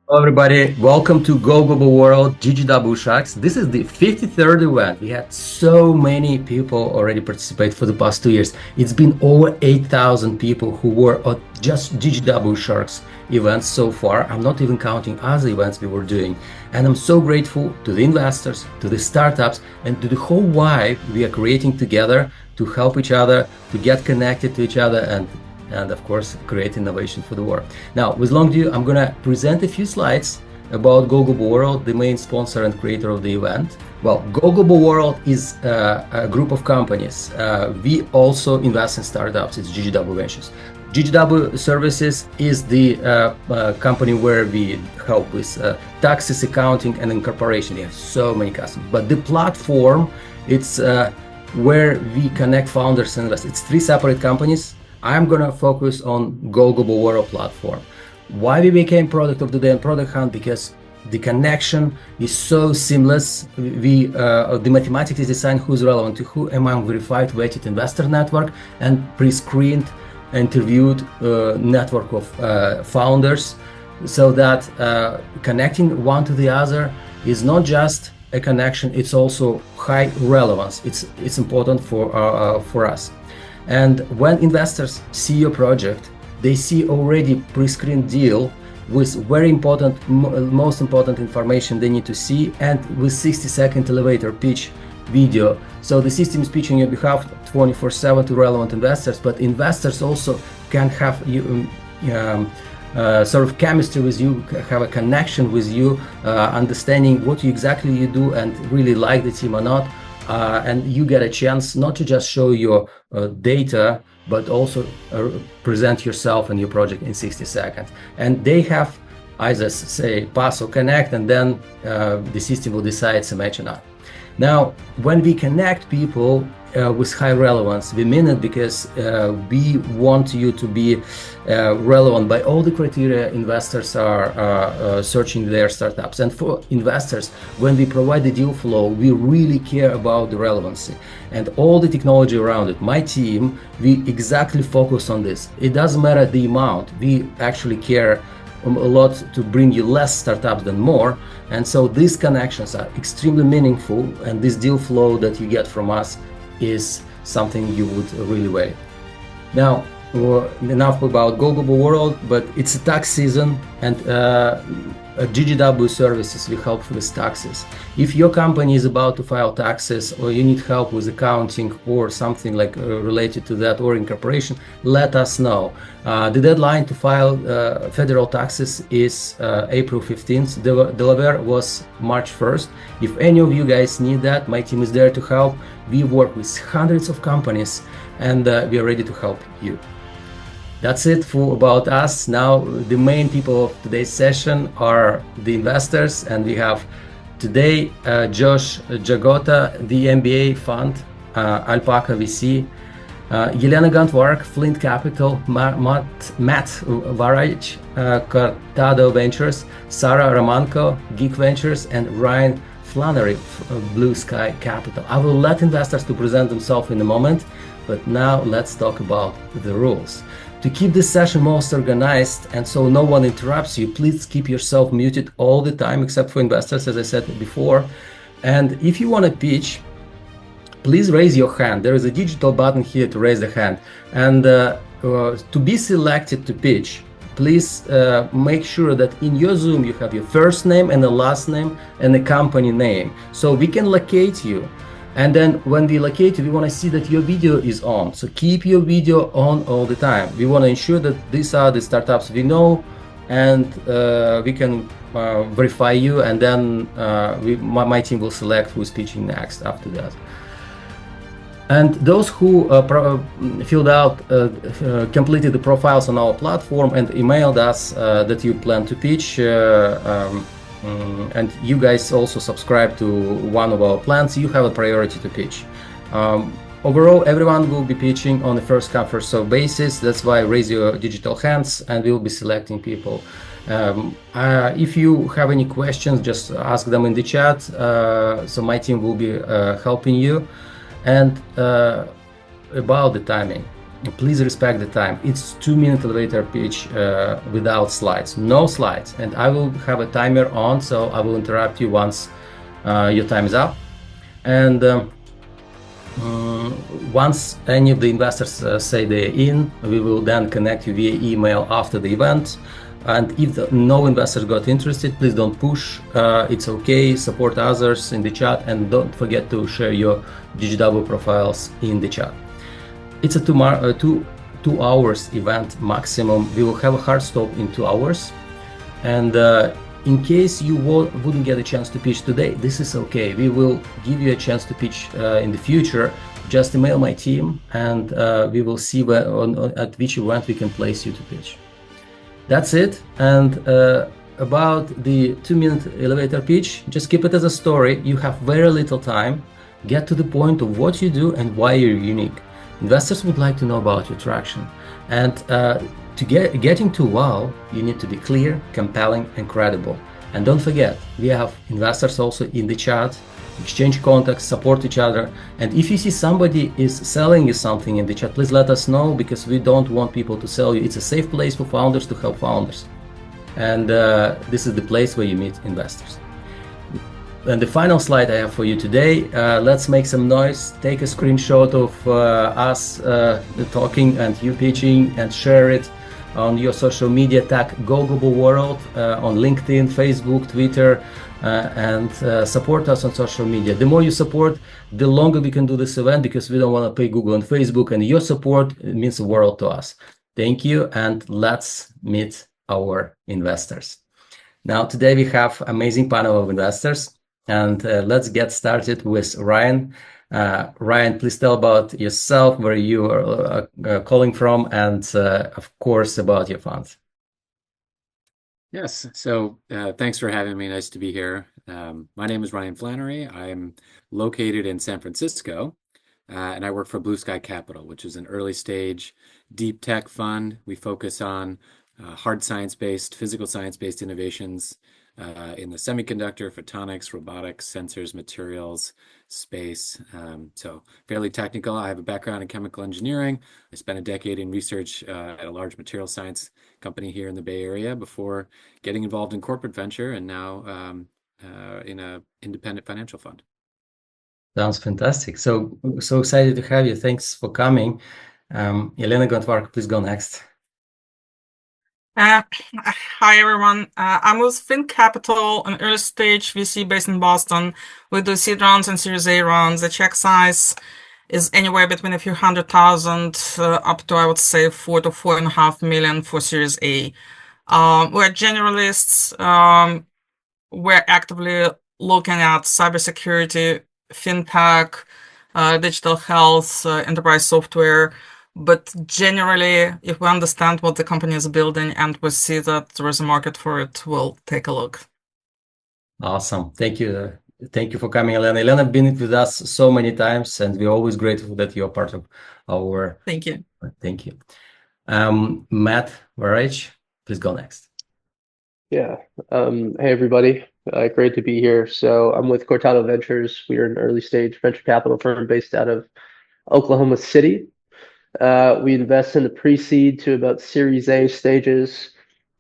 Hello, everybody. Welcome to Go Global World GGW Sharks. This is the 53rd event. We had so many people already participate for the past 2 years. It's been over 8,000 people who were at just GGW Sharks events so far. I'm not even counting other events we were doing. And I'm so grateful to the investors, to the startups, and to the whole vibe we are creating together to help each other, to get connected to each other, and of course create innovation for the world. Now, with long ado, I'm gonna present a few slides about Go Global World, the main sponsor and creator of the event. Well, Go Global World is a group of companies. We also invest in startups. It's GGW Ventures. GGW Services is the company where we help with taxes, accounting, and incorporation. We have so many customers. But the platform, it's where we connect founders and investors. It's three separate companies. I'm gonna focus on Go Global World platform. Why we became product of the day and product hunt? Because the connection is so seamless. The mathematics is designed who's relevant to who among verified vetted investor network and pre-screened interviewed network of founders, so that connecting one to the other is not just a connection, it's also high relevance. It's important for us. And when investors see your project, they see already pre-screened deal with very important, most important information they need to see, and with 60-second elevator pitch video. So the system is pitching on your behalf 24/7 to relevant investors, but investors also can have sort of chemistry with you, have a connection with you, understanding what exactly you do and really like the team or not. And you get a chance not to just show your data, but also present yourself and your project in 60 seconds. And they have either say pass or connect, and then the system will decide to match or not. Now, when we connect people with high relevance, we mean it because we want you to be relevant by all the criteria investors are searching their startups. And for investors, when we provide the deal flow, we really care about the relevancy and all the technology around it. My team, we exactly focus on this. It doesn't matter the amount. We actually care a lot to bring you less startups than more. And so these connections are extremely meaningful, and this deal flow that you get from us is something you would really value. Now, enough about Go Global World, but it's a tax season, and at GGW Services we help with taxes. If your company is about to file taxes, or you need help with accounting or something like related to that, or incorporation, let us know. The deadline to file federal taxes is April 15th. Delaware was March 1st. If any of you guys need that, my team is there to help. We work with hundreds of companies, and we are ready to help you. That's it for about us. Now, the main people of today's session are the investors, and we have today Josh Jagota, the MBA fund, Alpaca VC, Elena Gantvarg, Flint Capital, Matt Waraich, Cortado Ventures, Sarah Romanko, Geek Ventures, and Ryan Flannery, Blue Sky Capital. I will let investors to present themselves in a moment, but now let's talk about the rules. To keep this session most organized and so no one interrupts you, please keep yourself muted all the time except for investors, as I said before. And if you want to pitch, please raise your hand. There is a digital button here to raise the hand. And to be selected to pitch, please make sure that in your Zoom you have your first name and the last name and the company name, so we can locate you. And then when we locate you, we want to see that your video is on. So keep your video on all the time. We want to ensure that these are the startups we know, and we can verify you, and then my team will select who's pitching next after that. And those who filled out, completed the profiles on our platform and emailed us that you plan to pitch, and you guys also subscribe to one of our plans, you have a priority to pitch. Overall, everyone will be pitching on a first come first serve basis. That's why raise your digital hands and we'll be selecting people. If you have any questions, just ask them in the chat, so my team will be helping you. And about the timing, Please respect the time. It's 2 minute elevator pitch without slides, no slides. And I will have a timer on, so I will interrupt you once your time is up. And once any of the investors say they're in, we will then connect you via email after the event. And if no investors got interested, please don't push. It's okay. Support others in the chat, and don't forget to share your GGW profiles in the chat. It's a two hours event maximum. We will have a hard stop in 2 hours. And in case you wouldn't get a chance to pitch today, this is okay. We will give you a chance to pitch in the future. Just email my team, and we will see at which event we can place you to pitch. That's it. And about the 2 minute elevator pitch, just keep it as a story. You have very little time. Get to the point of what you do and why you're unique. Investors would like to know about your traction. And to getting to wow, you need to be clear, compelling, and credible. And don't forget, we have investors also in the chat. Exchange contacts, support each other. And if you see somebody is selling you something in the chat, please let us know, because we don't want people to sell you. It's a safe place for founders to help founders. And this is the place where you meet investors. And the final slide I have for you today, let's make some noise. Take a screenshot of us talking and you pitching, and share it on your social media. Tag Go Global World on LinkedIn, Facebook, Twitter, and support us on social media. The more you support, the longer we can do this event, because we don't want to pay Google and Facebook, and your support means the world to us. Thank you, and let's meet our investors. Now, today we have amazing panel of investors, and let's get started with Ryan. Ryan, please tell about yourself, where you are calling from, and of course about your funds. Yes, so thanks for having me. Nice to be here. My name is Ryan Flannery. I'm located in San Francisco, and I work for Blue Sky Capital, which is an early stage deep tech fund. We focus on hard science-based, physical science-based innovations in the semiconductor, photonics, robotics, sensors, materials, space. So fairly technical. I have a background in chemical engineering. I spent a decade in research at a large material science company here in the Bay Area before getting involved in corporate venture, and now in an independent financial fund. Sounds fantastic. So excited to have you. Thanks for coming. Elena Gantvarg, please go next. Hi, everyone. I'm with Flint Capital, an early stage VC based in Boston. We do seed rounds and Series A rounds. The check size is anywhere between a few 100,000 up to, I would say, 4 to 4.5 million for Series A. We're generalists. We're actively looking at cybersecurity, fintech, digital health, enterprise software. But generally, if we understand what the company is building and we see that there is a market for it, we'll take a look. Awesome. Thank you. Thank you for coming, Elena. Elena has been with us so many times, and we're always grateful that you're part of our... Thank you. Thank you. Matt Waraich, please go next. Yeah. Hey, everybody. Great to be here. So I'm with Cortado Ventures. We are an early stage venture capital firm based out of Oklahoma City. We invest in the pre-seed to about Series A stages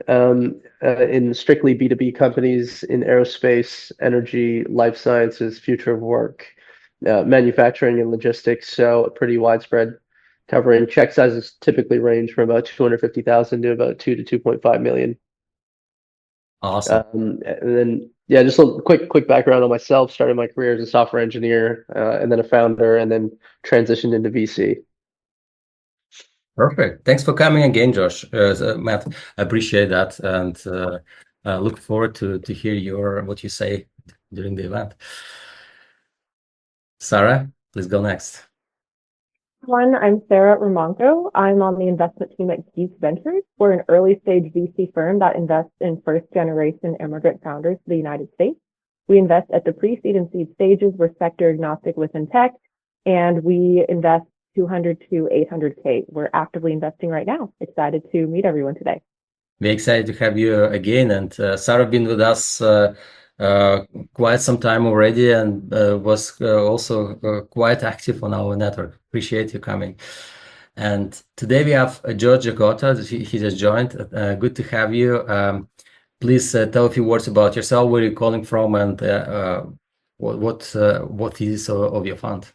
in strictly B2B companies in aerospace, energy, life sciences, future of work, manufacturing, and logistics. So pretty widespread, covering check sizes typically range from about 250,000 to about 2 to 2.5 million. Awesome. And then, yeah, just a quick background on myself. Started my career as a software engineer, and then a founder, and then transitioned into VC. Perfect. Thanks for coming again, Josh. Matt, I appreciate that, and look forward to hear what you say during the event. Sarah, please go next. I'm Sarah Romanko. I'm on the investment team at Geek Ventures. We're an early stage VC firm that invests in first generation immigrant founders to the United States. We invest at the pre-seed and seed stages. We're sector agnostic within tech, and we invest 200 to 800K. We're actively investing right now. Excited to meet everyone today. We're excited to have you again. And Sarah been with us quite some time already, and was also quite active on our network. Appreciate you coming. And today we have George Jagota. He just joined. Good to have you. Please tell a few words about yourself, where you're calling from, and what is of your fund.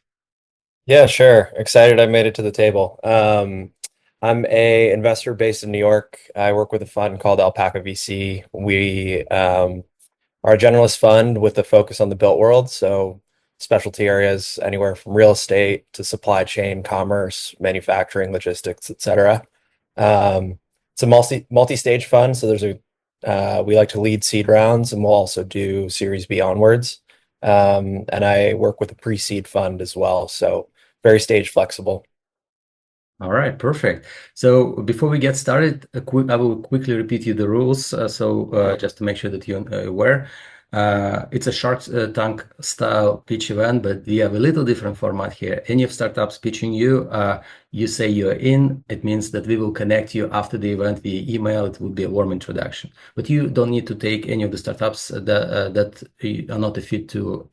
Yeah, sure. Excited I made it to the table. I'm a investor based in New York. I work with a fund called Alpaca VC. We are a generalist fund with a focus on the built world, so specialty areas anywhere from real estate to supply chain, commerce, manufacturing, logistics, etc. It's a multi-stage fund, so we like to lead seed rounds, and we'll also do Series B onwards. And I work with a pre-seed fund as well, so very stage flexible. All right, perfect. So before we get started, I will quickly repeat you the rules. Just to make sure that you're aware, it's a Shark Tank style pitch event, but we have a little different format here. Any of startups pitching you, you say you're in. It means that we will connect you after the event via email. It will be a warm introduction, but you don't need to take any of the startups that are not a fit to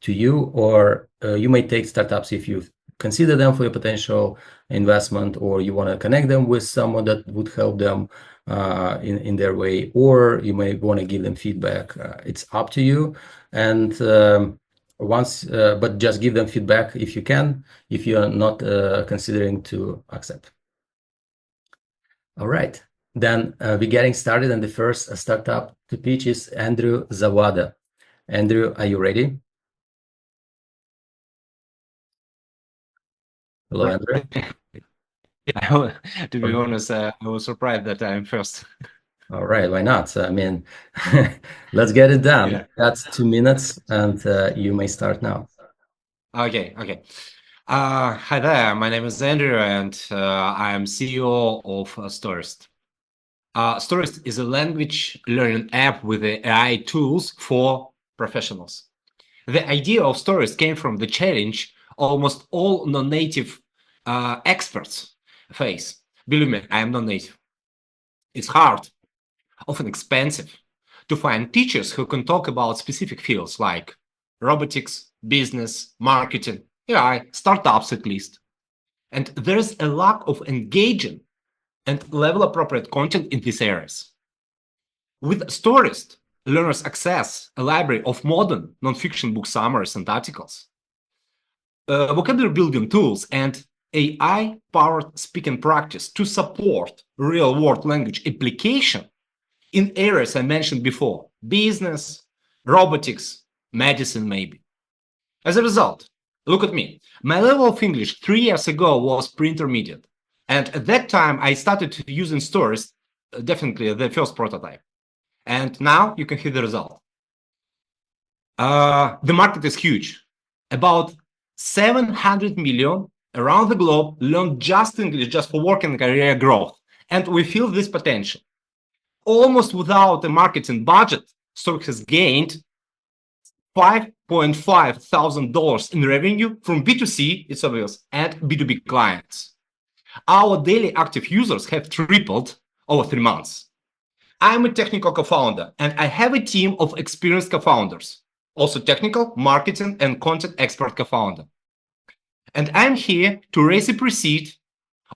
you, or you may take startups if you consider them for your potential investment, or you want to connect them with someone that would help them in their way, or you may want to give them feedback. It's up to you. And but just give them feedback if you can, if you are not considering to accept. All right, then we're getting started, and the first startup to pitch is Andrew Zawada. Andrew, are you ready? Hello, Andrew. To be honest, I was surprised that I'm first. All right, why not? I mean, let's get it done. Yeah. That's 2 minutes, and you may start now. Okay. Hi there, my name is Andrew, and I am CEO of Storist. Storist is a language learning app with AI tools for professionals. The idea of Storist came from the challenge almost all non-native experts face. Believe me, I am non-native. It's hard, often expensive, to find teachers who can talk about specific fields like robotics, business, marketing, AI, startups at least. And there's a lack of engaging and level-appropriate content in these areas. With Storist, learners access a library of modern non-fiction book summaries and articles, vocabulary building tools, and AI-powered speaking practice to support real-world language application in areas I mentioned before: business, robotics, medicine, maybe. As a result, look at me. My level of English 3 years ago was pre-intermediate. And at that time, I started using Storist, definitely the first prototype. And now you can hear the result. The market is huge. About 700 million around the globe learn just English, just for work and career growth. And we feel this potential. Almost without a marketing budget, Storist has gained $5.5 thousand in revenue from B2C, it's obvious, and B2B clients. Our daily active users have tripled over 3 months. I'm a technical co-founder, and I have a team of experienced co-founders, also technical, marketing, and content expert co-founder. And I'm here to raise a pre-seed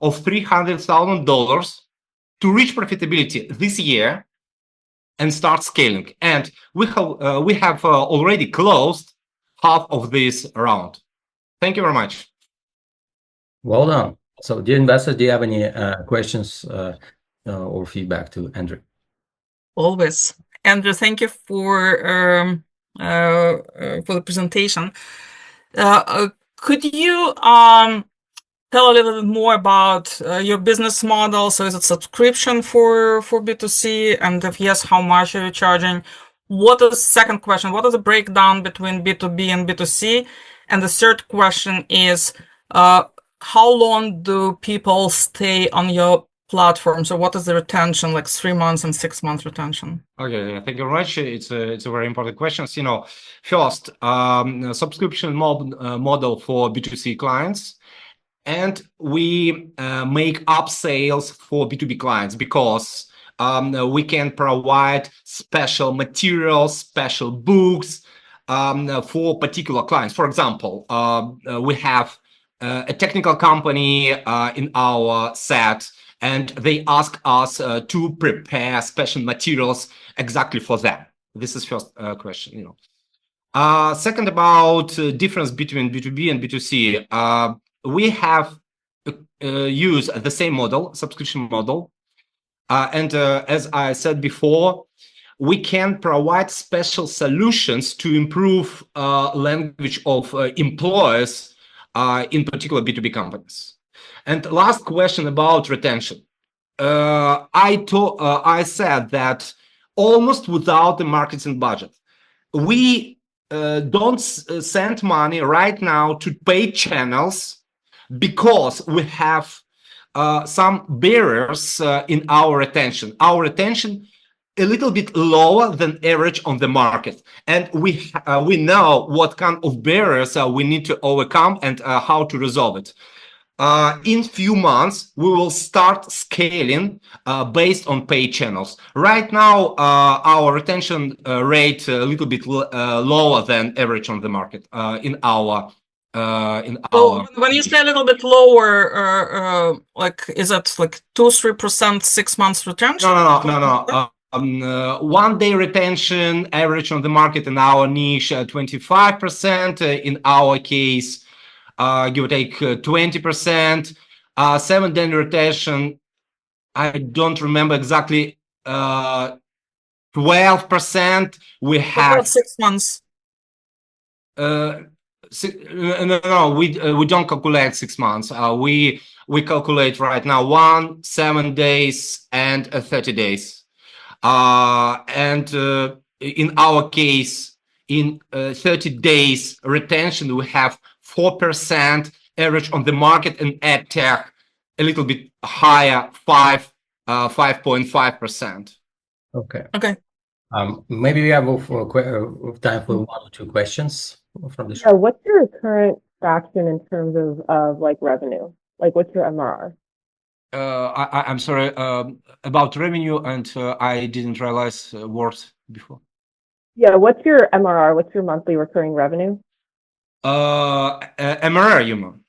of $300,000 to reach profitability this year and start scaling. And we have already closed half of this round. Thank you very much. Well done. So, dear investors, do you have any questions or feedback to Andrew? Always. Andrew, thank you for the presentation. Could you tell a little bit more about your business model? So is it subscription for B2C? And if yes, how much are you charging? What is, second question, what is the breakdown between B2B and B2C? And the third question is, how long do people stay on your platform? So what is the retention, like 3 months and 6 months retention? Okay, thank you very much. It's a very important question. You know, first, subscription model for B2C clients. And we make upsales for B2B clients because we can provide special materials, special books for particular clients. For example, we have a technical company in our set, and they ask us to prepare special materials exactly for them. This is first question, you know. Second, about difference between B2B and B2C. We have used the same model, subscription model. And as I said before, we can provide special solutions to improve language of employers, in particular B2B companies. And last question about retention. I said that almost without the marketing budget, we don't send money right now to paid channels because we have some barriers in our retention. Our retention a little bit lower than average on the market, and we know what kind of barriers we need to overcome and how to resolve it. In few months, we will start scaling based on paid channels. Right now, our retention rate a little bit lower than average on the market in our. So when you say a little bit lower, like is it like 2-3% 6 months retention? No. 1 day retention average on the market in our niche 25%. In our case, give or take 20%. 7 day retention, I don't remember exactly. 12%. We have about 6 months. No, we don't calculate 6 months. We calculate right now 1, 7 days, and 30 days. And in our case, in 30 days retention, we have 4% average on the market, and ad tech a little bit higher, 5.5%. Okay. Maybe we have time for 1 or 2 questions from the show. So what's your current traction in terms of like revenue? Like what's your MRR? I'm sorry, about revenue, and I didn't realize words before. Yeah, what's your MRR? What's your monthly recurring revenue? MRR, you mean?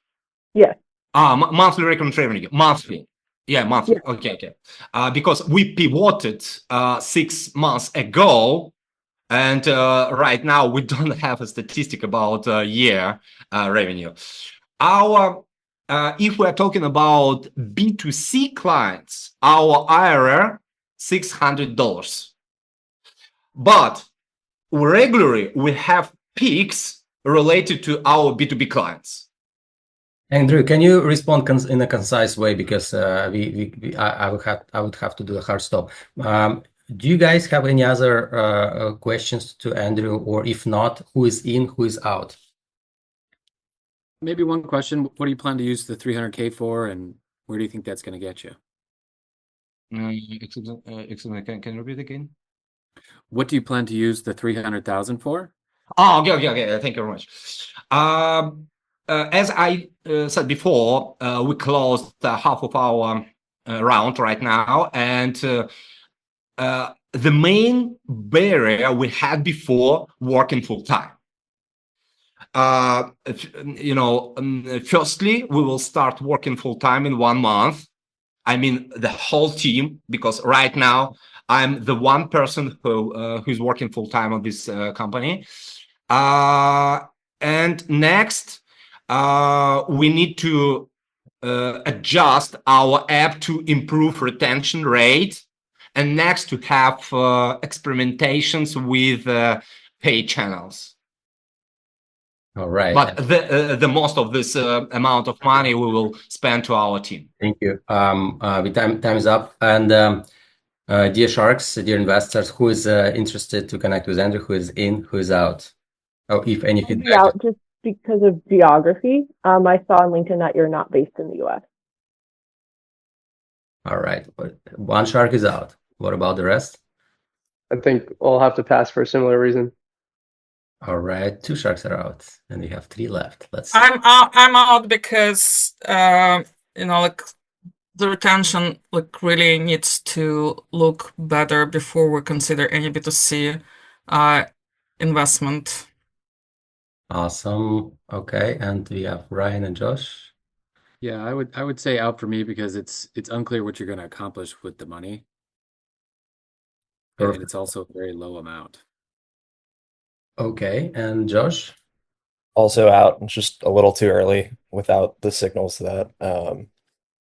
Yes. Monthly recurring revenue. Monthly. Yeah, monthly. Yeah. Okay. Because we pivoted 6 months ago, and right now we don't have a statistic about year revenue. Our if we're talking about B2C clients, our IRR $600. But regularly we have peaks related to our B2B clients. Andrew, can you respond in a concise way, because I would have to do a hard stop. Do you guys have any other questions to Andrew, or if not, who is in, who is out? Maybe one question: what do you plan to use the 300K for, and where do you think that's going to get you? Can you repeat again? What do you plan to use the 300,000 for? Oh, okay. Thank you very much. As I said before, we closed half of our round right now, and the main barrier we had before working full time. Firstly, we will start working full time in 1 month. I mean, the whole team, because right now I'm the one person who's working full time on this company. And next, we need to adjust our app to improve retention rate, and next to have experimentations with paid channels. All right. But the most of this amount of money we will spend to our team. Thank you. Time is up. And dear Sharks, dear investors, who is interested to connect with Andrew? Who is in? Who is out? Oh, if any feedback. Out just because of geography. I saw on LinkedIn that you're not based in the U.S. All right. One Shark is out. What about the rest? I think I'll have to pass for a similar reason. All right, 2 Sharks are out, and we have 3 left. Let's see. I'm out because like the retention really needs to look better before we consider any B2C investment. Awesome. Okay, and we have Ryan and Josh. Yeah, I would say out for me because it's unclear what you're going to accomplish with the money, and Perfect. it's also a very low amount. Okay, and Josh? Also out, it's just a little too early without the signals that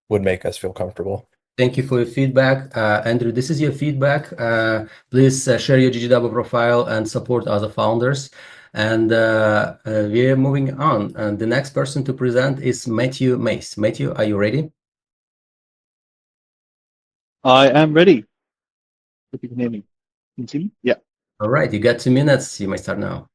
would make us feel comfortable. Thank you for your feedback. Andrew, this is your feedback. Please share your GGW profile and support other founders. And we're moving on. And the next person to present is Matthew Mace. Matthew, are you ready? I am ready. If you can hear me. Can you see me? Yeah. All right, you got 2 minutes. You may start now.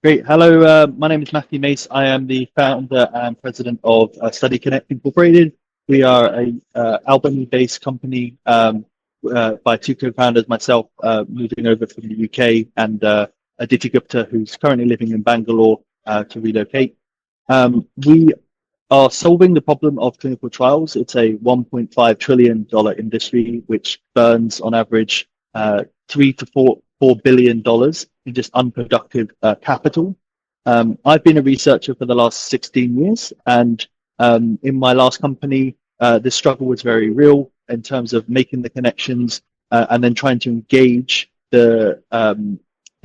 Great. Hello, my name is Matthew Mace. I am the founder and president of Study Connect Incorporated. We are a Albany-based company by two co-founders, myself moving over from the UK, and Aditi Gupta, who's currently living in Bangalore to relocate. We are solving the problem of clinical trials. It's a $1.5 trillion industry, which burns on average $3 to $4 billion in just unproductive capital. I've been a researcher for the last 16 years, and in my last company, this struggle was very real in terms of making the connections and then trying to engage the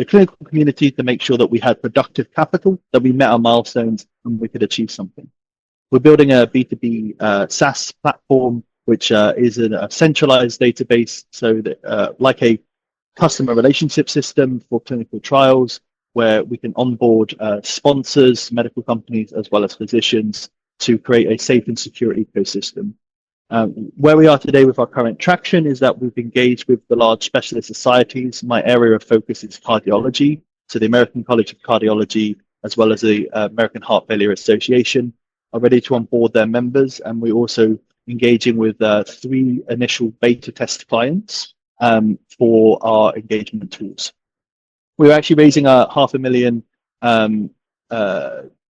clinical community to make sure that we had productive capital, that we met our milestones, and we could achieve something. We're building a B2B SaaS platform, which is a centralized database, so that like a customer relationship system for clinical trials, where we can onboard sponsors, medical companies, as well as physicians to create a safe and secure ecosystem. Where we are today with our current traction is that we've engaged with the large specialist societies. My area of focus is cardiology, so the American College of Cardiology, as well as the American Heart Failure Association, are ready to onboard their members, and we're also engaging with 3 initial beta test clients for our engagement tools. We're actually raising a $500,000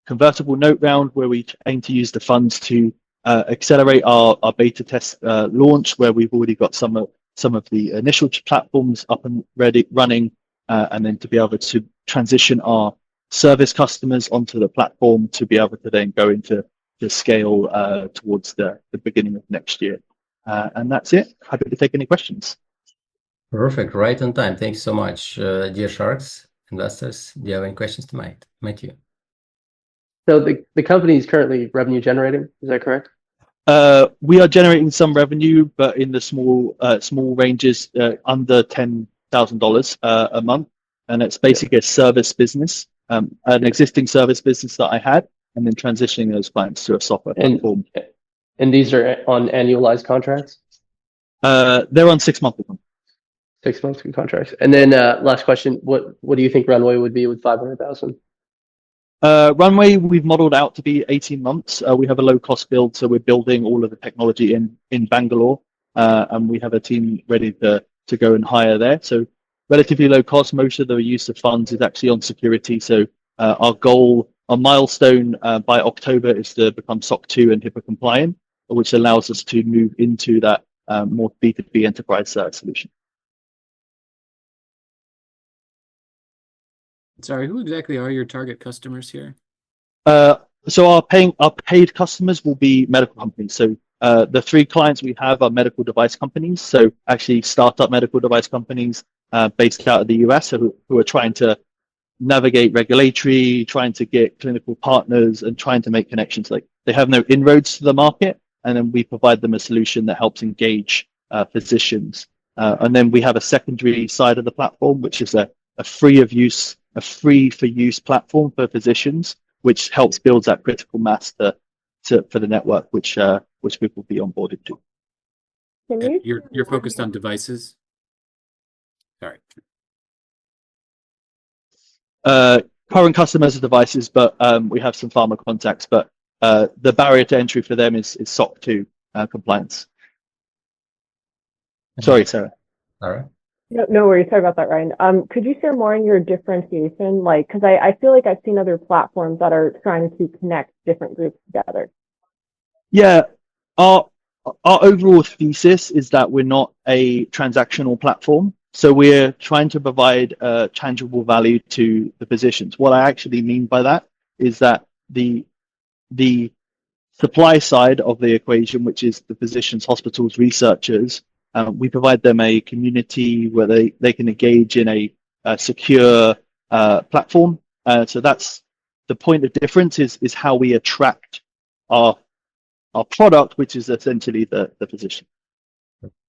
convertible note round where we aim to use the funds to accelerate our beta test launch, where we've already got some of the initial platforms up and running, and then to be able to transition our service customers onto the platform to be able to then go into the scale towards the beginning of next year. And that's it. Happy to take any questions. Perfect. Right on time. Thanks so much, dear Sharks investors. Do you have any questions tonight, Matthew? So the company is currently revenue generating. Is that correct? We are generating some revenue, but in the small ranges, under $10,000 a month, and it's basically a service business, an existing service business that I had, and then transitioning those clients to a software platform. And these are on annualized contracts? They're on 6 monthly contracts. 6 monthly contracts. And then last question: what do you think runway would be with 500,000? Runway we've modeled out to be 18 months. We have a low cost build, so we're building all of the technology in Bangalore, and we have a team ready to go and hire there. So relatively low cost. Most of the use of funds is actually on security. So our milestone by October is to become SOC 2 and HIPAA compliant, which allows us to move into that more B2B enterprise solution. Sorry, who exactly are your target customers here? So our paid customers will be medical companies. So the 3 clients we have are medical device companies. So actually startup medical device companies based out of the US who are trying to navigate regulatory, trying to get clinical partners, and trying to make connections. Like they have no inroads to the market, and then we provide them a solution that helps engage physicians. And then we have a secondary side of the platform, which is a free for use platform for physicians, which helps build that critical mass for the network, which we will be onboarded to. And you're focused on devices? Sorry. Current customers are devices, but we have some pharma contacts, but the barrier to entry for them is SOC 2 compliance. Sorry, Sarah. All right. No worries. Sorry about that, Ryan. Could you share more on your differentiation? Like, because I feel like I've seen other platforms that are trying to connect different groups together. Yeah, our overall thesis is that we're not a transactional platform. So we're trying to provide tangible value to the physicians. What I actually mean by that is that the supply side of the equation, which is the physicians, hospitals, researchers, we provide them a community where they can engage in a secure platform. So that's the point of difference is how we attract our product, which is essentially the physician.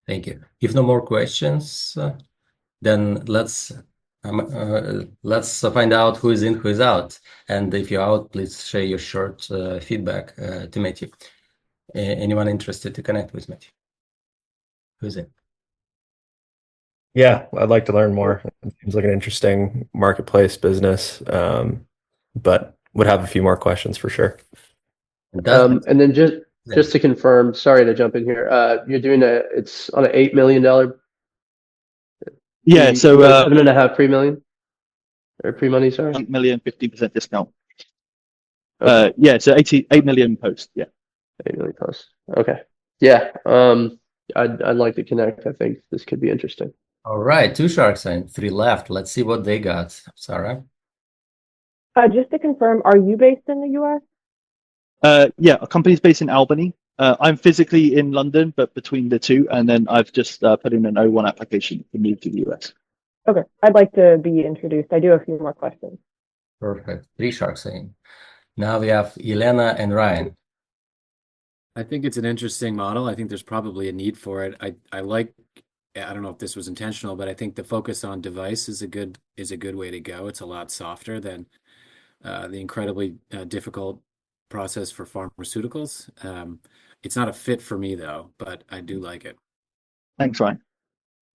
Thank you. If no more questions, then let's find out who is in, who is out. And if you're out, please share your short feedback to Matthew. Anyone interested to connect with Matthew? Who's in? Yeah, I'd like to learn more. It seems like an interesting marketplace business, but would have a few more questions for sure. And then just to confirm, sorry to jump in here. You're doing it's on an $8 million. Yeah, so 7.5 pre-million or pre-money, sorry. 8 million, 15% discount. Okay. Yeah, so 8 million post. Yeah. 8 million posts. Okay. Yeah. I'd like to connect. I think this could be interesting. All right, 2 sharks and 3 left. Let's see what they got. Sarah? Just to confirm, are you based in the US? Yeah, a company's based in Albany. I'm physically in London, but between the two, and then I've just put in an O1 application to move to the US. Okay, I'd like to be introduced. I do have a few more questions. Perfect. 3 sharks in. Now we have Elena and Ryan. I think it's an interesting model. I think there's probably a need for it. I don't know if this was intentional, but I think the focus on device is a good way to go. It's a lot softer than the incredibly difficult process for pharmaceuticals. It's not a fit for me though, but I do like it. Thanks, Ryan.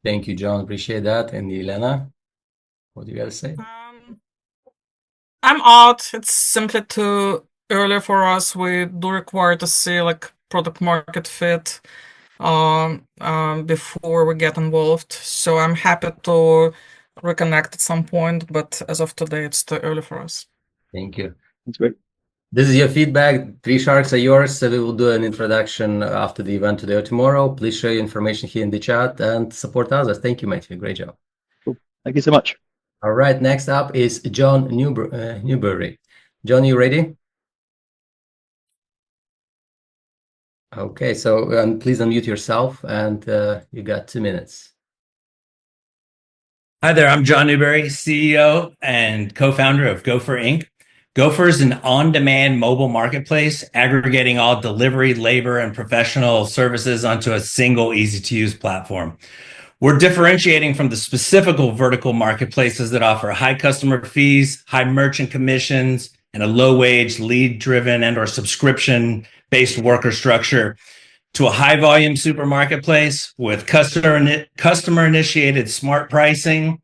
Thank you, John. Appreciate that. And Elena, what do you got to say? I'm out. It's simply too early for us. We do require to see like product market fit before we get involved. So I'm happy to reconnect at some point, but as of today, it's too early for us. Thank you. That's great. This is your feedback. 3 sharks are yours. So we will do an introduction after the event today or tomorrow. Please share your information here in the chat and support others. Thank you, Matthew. Great job. Cool. Thank you so much. All right. Next up is John Newberry. John, you ready? Okay. So please unmute yourself, and you got 2 minutes. Hi there. I'm John Newberry, CEO and co-founder of Gopher Inc. Gopher is an on-demand mobile marketplace aggregating all delivery, labor, and professional services onto a single easy-to-use platform. We're differentiating from the specific vertical marketplaces that offer high customer fees, high merchant commissions, and a low-wage, lead-driven and/or subscription-based worker structure to a high-volume super marketplace with customer-initiated smart pricing,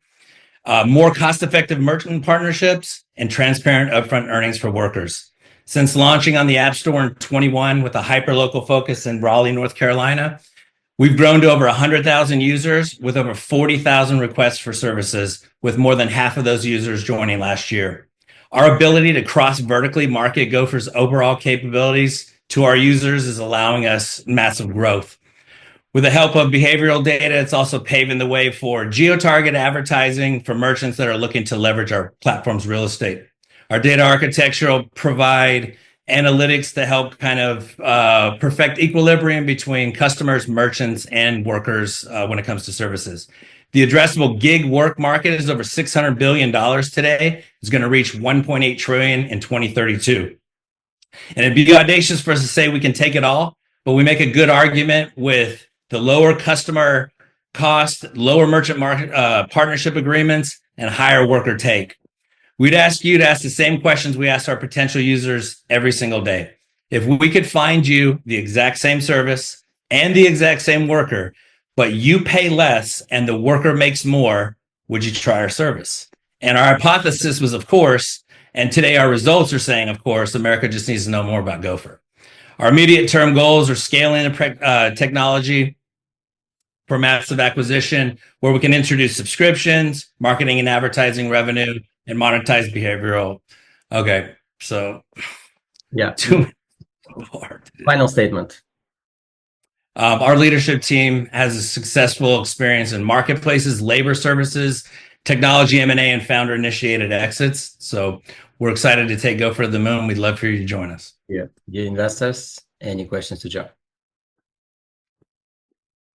more cost-effective merchant partnerships, and transparent upfront earnings for workers. Since launching on the App Store in 2021 with a hyper-local focus in Raleigh, North Carolina, we've grown to over 100,000 users with over 40,000 requests for services, with more than half of those users joining last year. Our ability to cross-vertically market Gopher's overall capabilities to our users is allowing us massive growth. With the help of behavioral data, it's also paving the way for geo-target advertising for merchants that are looking to leverage our platform's real estate. Our data architecture will provide analytics to help kind of perfect equilibrium between customers, merchants, and workers when it comes to services. The addressable gig work market is over $600 billion today. It's going to reach $1.8 trillion in 2032. And it'd be audacious for us to say we can take it all, but we make a good argument with the lower customer cost, lower merchant market partnership agreements, and higher worker take. We'd ask you to ask the same questions we ask our potential users every single day. If we could find you the exact same service and the exact same worker, but you pay less and the worker makes more, would you try our service? And our hypothesis was, of course, and today our results are saying, of course, America just needs to know more about Gopher. Our immediate term goals are scaling the technology for massive acquisition, where we can introduce subscriptions, marketing and advertising revenue, and monetize behavioral. Okay, so yeah, too hard. Final statement. Our leadership team has a successful experience in marketplaces, labor services, technology M&A, and founder-initiated exits. So we're excited to take Gopher to the moon. We'd love for you to join us. Yeah. Dear investors, any questions to John?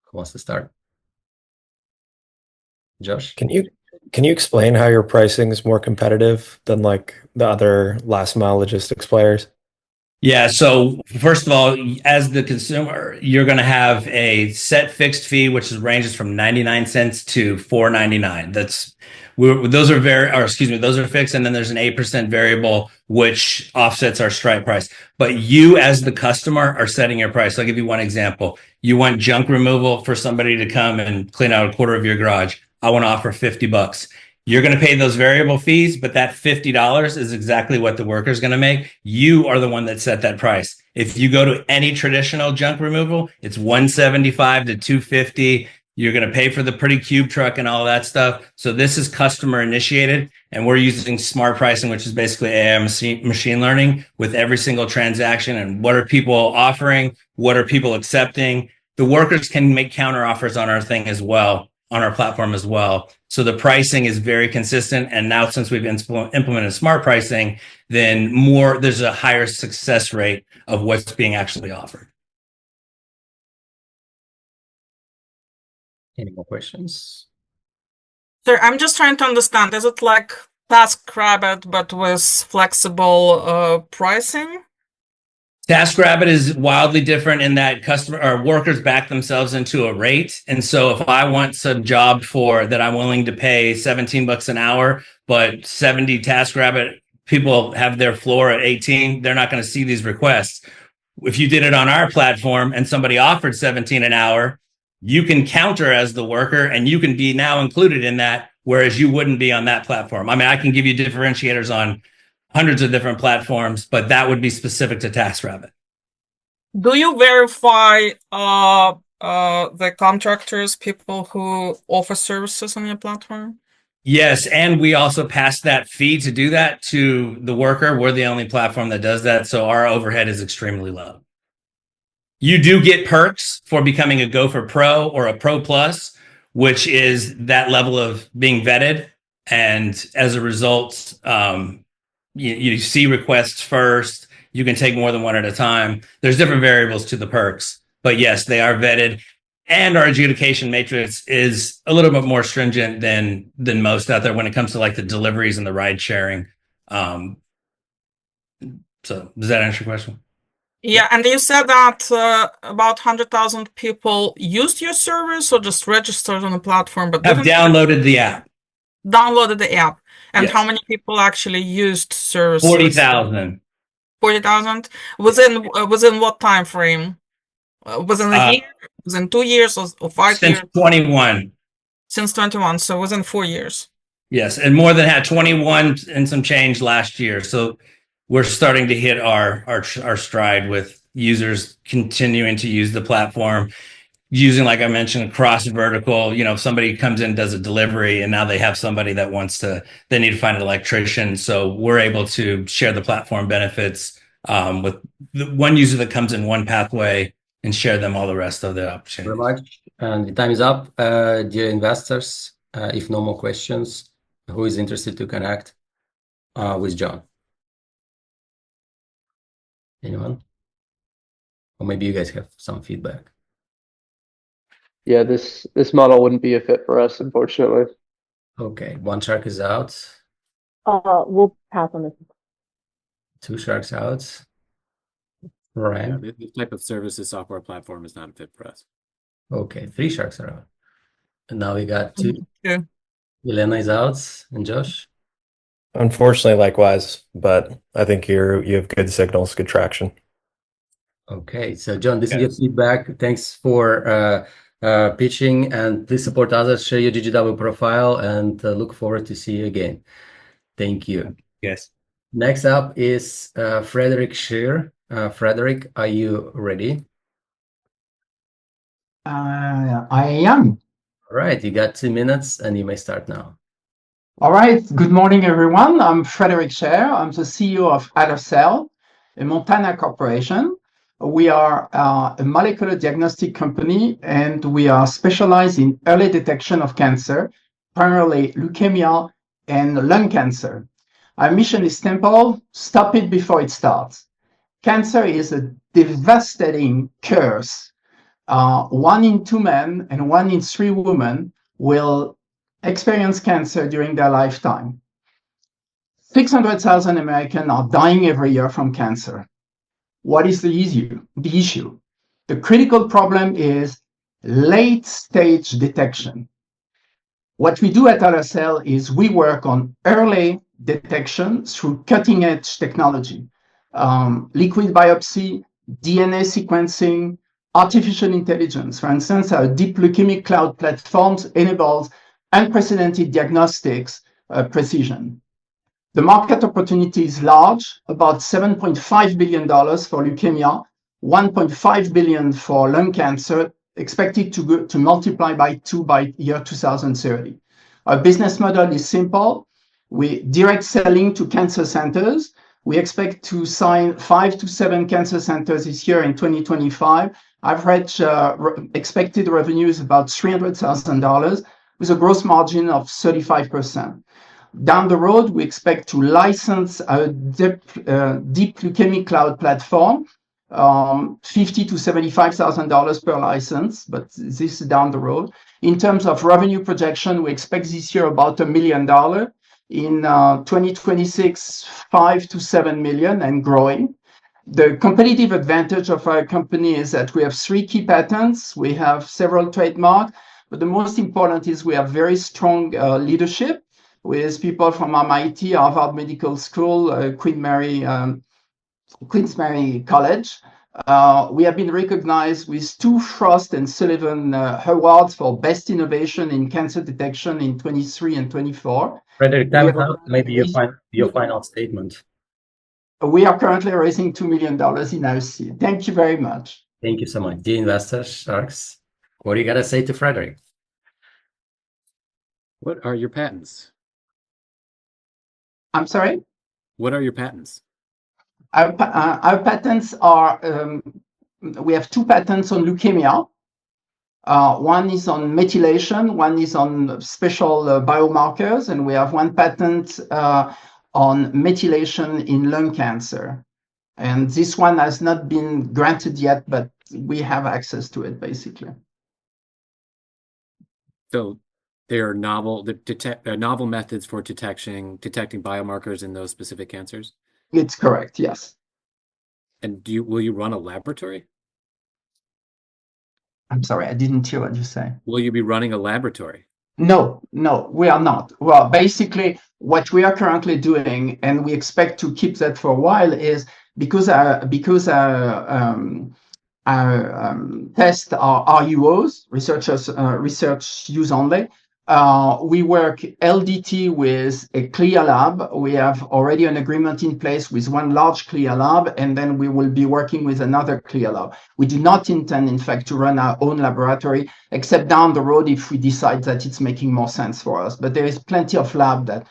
Who wants to start? Josh? Can you explain how your pricing is more competitive than like the other last mile logistics players? Yeah. So first of all, as the consumer, you're going to have a set fixed fee, which ranges from 99 cents to $4.99. Those are fixed. And then there's an 8% variable, which offsets our strike price. But you as the customer are setting your price. I'll give you one example. You want junk removal for somebody to come and clean out a quarter of your garage. I want to offer $50. You're going to pay those variable fees, but that $50 is exactly what the worker is going to make. You are the one that set that price. If you go to any traditional junk removal, it's $175 to $250. You're going to pay for the pretty cube truck and all that stuff. So this is customer initiated, and we're using smart pricing, which is basically AI machine learning with every single transaction. And what are people offering? What are people accepting? The workers can make counter offers on our thing as well, on our platform as well. So the pricing is very consistent. And now since we've implemented smart pricing, then there's a higher success rate of what's being actually offered. Any more questions? Sir, I'm just trying to understand. Is it like TaskRabbit, but with flexible pricing? TaskRabbit is wildly different in that customer or workers back themselves into a rate. And so if I want some job that I'm willing to pay $17 an hour, but 70 TaskRabbit people have their floor at 18, they're not going to see these requests. If you did it on our platform and somebody offered 17 an hour, you can counter as the worker and you can be now included in that, whereas you wouldn't be on that platform. I mean, I can give you differentiators on hundreds of different platforms, but that would be specific to TaskRabbit. Do you verify the contractors, people who offer services on your platform? Yes, and we also pass that fee to do that to the worker. We're the only platform that does that, so our overhead is extremely low. You do get perks for becoming a Gopher Pro or a Pro Plus, which is that level of being vetted, and as a result, you see requests first. You can take more than one at a time. There's different variables to the perks, but yes, they are vetted. And our adjudication matrix is a little bit more stringent than most out there when it comes to like the deliveries and the ride sharing. So does that answer your question? Yeah, and you said that about 100,000 people used your service or just registered on the platform, but have downloaded the app. Downloaded the app. And Yes. how many people actually used services? 40,000. 40,000? Within what time frame? Within a year? Within 2 years or 5 years? Since 21. Since 21, so within 4 years. Yes, and more than 21 and some change last year. So we're starting to hit our stride with users continuing to use the platform, using, like I mentioned, cross vertical. If somebody comes in, does a delivery, and now they have somebody that they need to find an electrician. So we're able to share the platform benefits with the one user that comes in one pathway and share them all the rest of the opportunities. Very much. And the time is up. Dear investors, if no more questions, who is interested to connect with John? Anyone? Or maybe you guys have some feedback. Yeah, this model wouldn't be a fit for us, unfortunately. Okay, one shark is out. We'll pass on this. Two sharks out. Right. Yeah, this type of services software platform is not a fit for us. Okay, three sharks are out. And now we got two. Yeah. Elena is out, and Josh? Unfortunately, likewise, but I think you have good signals, good traction. Okay, so John, this is Yes. your feedback. Thanks for pitching, and please support others, share your GGW profile, and look forward to see you again. Thank you. Yes. Next up is Frederick Shear. Frederick, are you ready? I am. All right, you got 2 minutes, and you may start now. All right. Good morning, everyone. I'm Frederick Scher. I'm the CEO of Addercell, a Montana corporation. We are a molecular diagnostic company, and we are specialized in early detection of cancer, primarily leukemia and lung cancer. Our mission is simple: stop it before it starts. Cancer is a devastating curse. 1 in 2 men and 1 in 3 women will experience cancer during their lifetime. 600,000 Americans are dying every year from cancer. What is the issue? The critical problem is late stage detection. What we do at LSL is we work on early detection through cutting edge technology, liquid biopsy, DNA sequencing, artificial intelligence. For instance, our deep leukemic cloud platforms enables unprecedented diagnostics precision. The market opportunity is large, about $7.5 billion for leukemia, $1.5 billion for lung cancer, expected to multiply by 2 by year 2030. Our business model is simple. We direct selling to cancer centers. We expect to sign 5 to 7 cancer centers this year in 2025. Average expected revenue is about $300,000 with a gross margin of 35%. Down the road, we expect to license our deep leukemic cloud platform, $50,000 to $75,000 per license, but this is down the road. In terms of revenue projection, we expect this year about $1 million. In 2026, 5 to 7 million and growing. The competitive advantage of our company is that we have 3 key patents. We have several trademarks, but the most important is we have very strong leadership with people from MIT, Harvard Medical School, Queen Mary College. We have been recognized with 2 Frost and Sullivan awards for best innovation in cancer detection in 23 and 24. Frederick, time out. Maybe your final statement. We are currently raising $2 million in RC. Thank you very much. Thank you so much. Dear investors, Sharks, what do you got to say to Frederick? What are your patents? I'm sorry? What are your patents? Our patents are, we have 2 patents on leukemia. One is on methylation, one is on special biomarkers, and we have 1 patent on methylation in lung cancer. And this one has not been granted yet, but we have access to it, basically. So there are novel methods for detecting biomarkers in those specific cancers? It's correct, yes. And will you run a laboratory? I'm sorry, I didn't hear what you say. Will you be running a laboratory? No, we are not. Well, basically, what we are currently doing, and we expect to keep that for a while, is because our tests are RUOs, research use only. We work LDT with a CLIA lab. We have already an agreement in place with 1 large CLIA lab, and then we will be working with another CLIA lab. We do not intend, in fact, to run our own laboratory, except down the road if we decide that it's making more sense for us. But there is plenty of labs that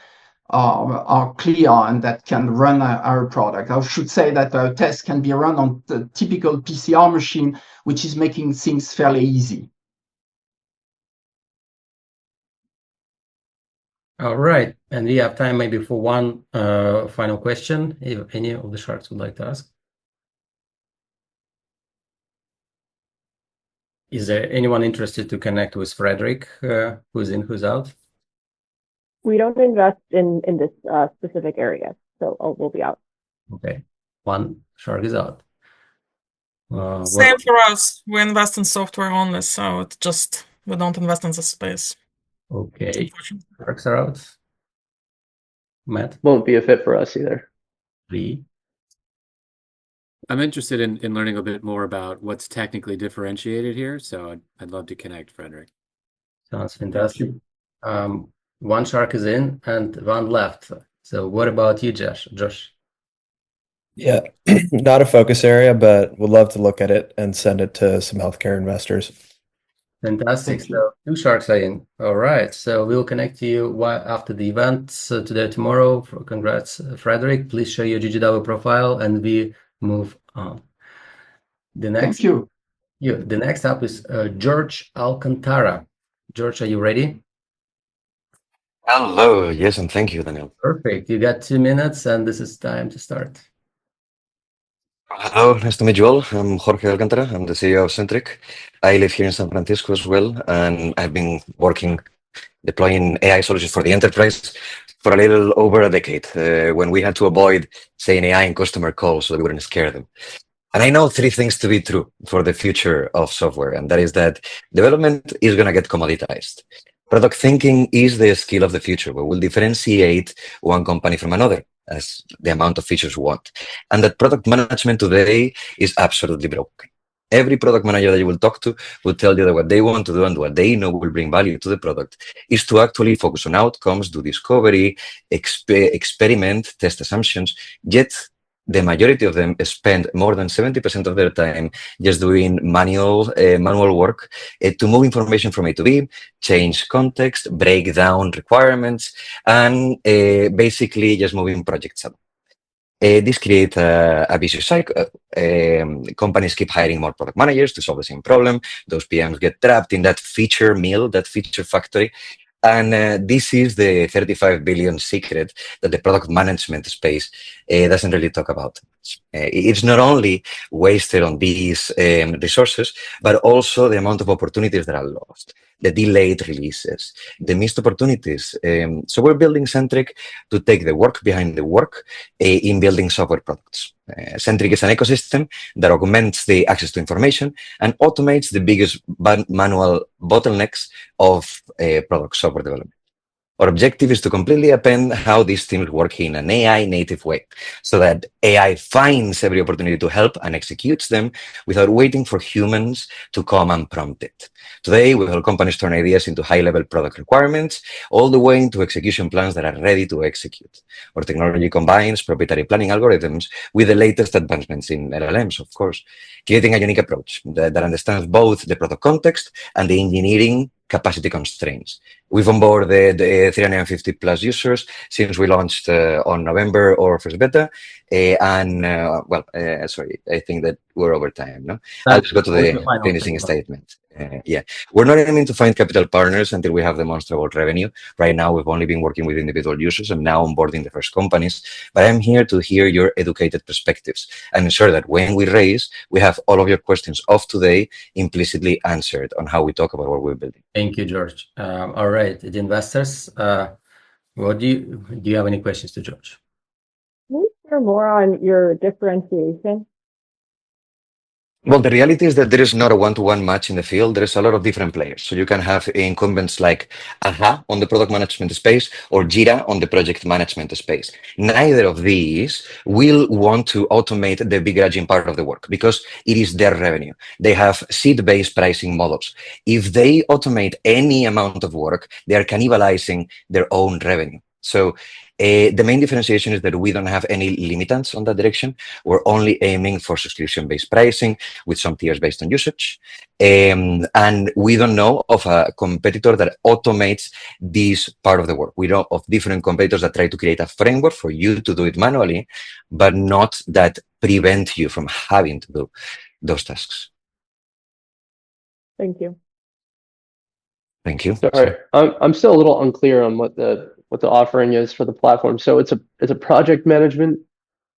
are CLIA and that can run our product. I should say that our tests can be run on the typical PCR machine, which is making things fairly easy. All right. And we have time maybe for one final question, if any of the Sharks would like to ask. Is there anyone interested to connect with Frederick, who's in, who's out? We don't invest in this specific area, so we'll be out. Okay. 1 Shark is out. Same for us. We invest in software only, so it's just we don't invest in the space. Okay. Sharks are out. Matt? Won't be a fit for us either. 3. I'm interested in learning a bit more about what's technically differentiated here, so I'd love to connect, Frederick. Sounds fantastic. 1 Shark is in and 1 left. So what about you, Josh? Yeah, not a focus area, but would love to look at it and send it to some healthcare investors. Fantastic. So 2 Sharks are in. All right. So we'll connect to you after the event today, tomorrow. Congrats, Frederick. Please share your GGW profile and we move on. The next, Thank you. The next up is George Alcantara. George, are you ready? Hello, yes, and thank you, Daniel. Perfect. You got 2 minutes, and this is time to start. Hello, nice to meet you all. I'm Jorge Alcantara. I'm the CEO of Centric. I live here in San Francisco as well, and I've been working deploying AI solutions for the enterprise for a little over a decade, when we had to avoid saying AI in customer calls so that we wouldn't scare them. And I know three things to be true for the future of software, and that is that development is going to get commoditized. Product thinking is the skill of the future, where we'll differentiate one company from another as the amount of features we want. And that product management today is absolutely broken. Every product manager that you will talk to will tell you that what they want to do and what they know will bring value to the product is to actually focus on outcomes, do discovery, experiment, test assumptions, yet the majority of them spend more than 70% of their time just doing manual work to move information from A to B, change context, break down requirements, and basically just moving projects up. This creates a vicious cycle. Companies keep hiring more product managers to solve the same problem. Those PMs get trapped in that feature mill, that feature factory. And this is the 35 billion secret that the product management space doesn't really talk about. It's not only wasted on these resources, but also the amount of opportunities that are lost, the delayed releases, the missed opportunities. So we're building Centric to take the work behind the work in building software products. Centric is an ecosystem that augments the access to information and automates the biggest manual bottlenecks of product software development. Our objective is to completely upend how these teams work in an AI native way, so that AI finds every opportunity to help and executes them without waiting for humans to come and prompt it. Today, we help companies turn ideas into high-level product requirements, all the way into execution plans that are ready to execute. Our technology combines proprietary planning algorithms with the latest advancements in LLMs, of course, creating a unique approach that understands both the product context and the engineering capacity constraints. We've onboarded 350 plus users since we launched on November or first beta. Sorry, I think that we're over time. No, I'll just go to the finishing statement. We're not aiming to find capital partners until we have demonstrable revenue. Right now, we've only been working with individual users and now onboarding the first companies. But I'm here to hear your educated perspectives and ensure that when we raise, we have all of your questions of today implicitly answered on how we talk about what we're building. Thank you, George. All right, the investors, what do you have any questions to George? Can you share more on your differentiation? Well, the reality is that there is not a one-to-one match in the field. There's a lot of different players. So you can have incumbents like AHA on the product management space or Jira on the project management space. Neither of these will want to automate the begrudging part of the work because it is their revenue. They have seat-based pricing models. If they automate any amount of work, they are cannibalizing their own revenue. So the main differentiation is that we don't have any limitants on that direction. We're only aiming for subscription-based pricing with some tiers based on usage. And we don't know of a competitor that automates this part of the work. We know of different competitors that try to create a framework for you to do it manually, but not that prevent you from having to do those tasks. Thank you. Thank you. Sorry, I'm still a little unclear on what the offering is for the platform. So it's a project management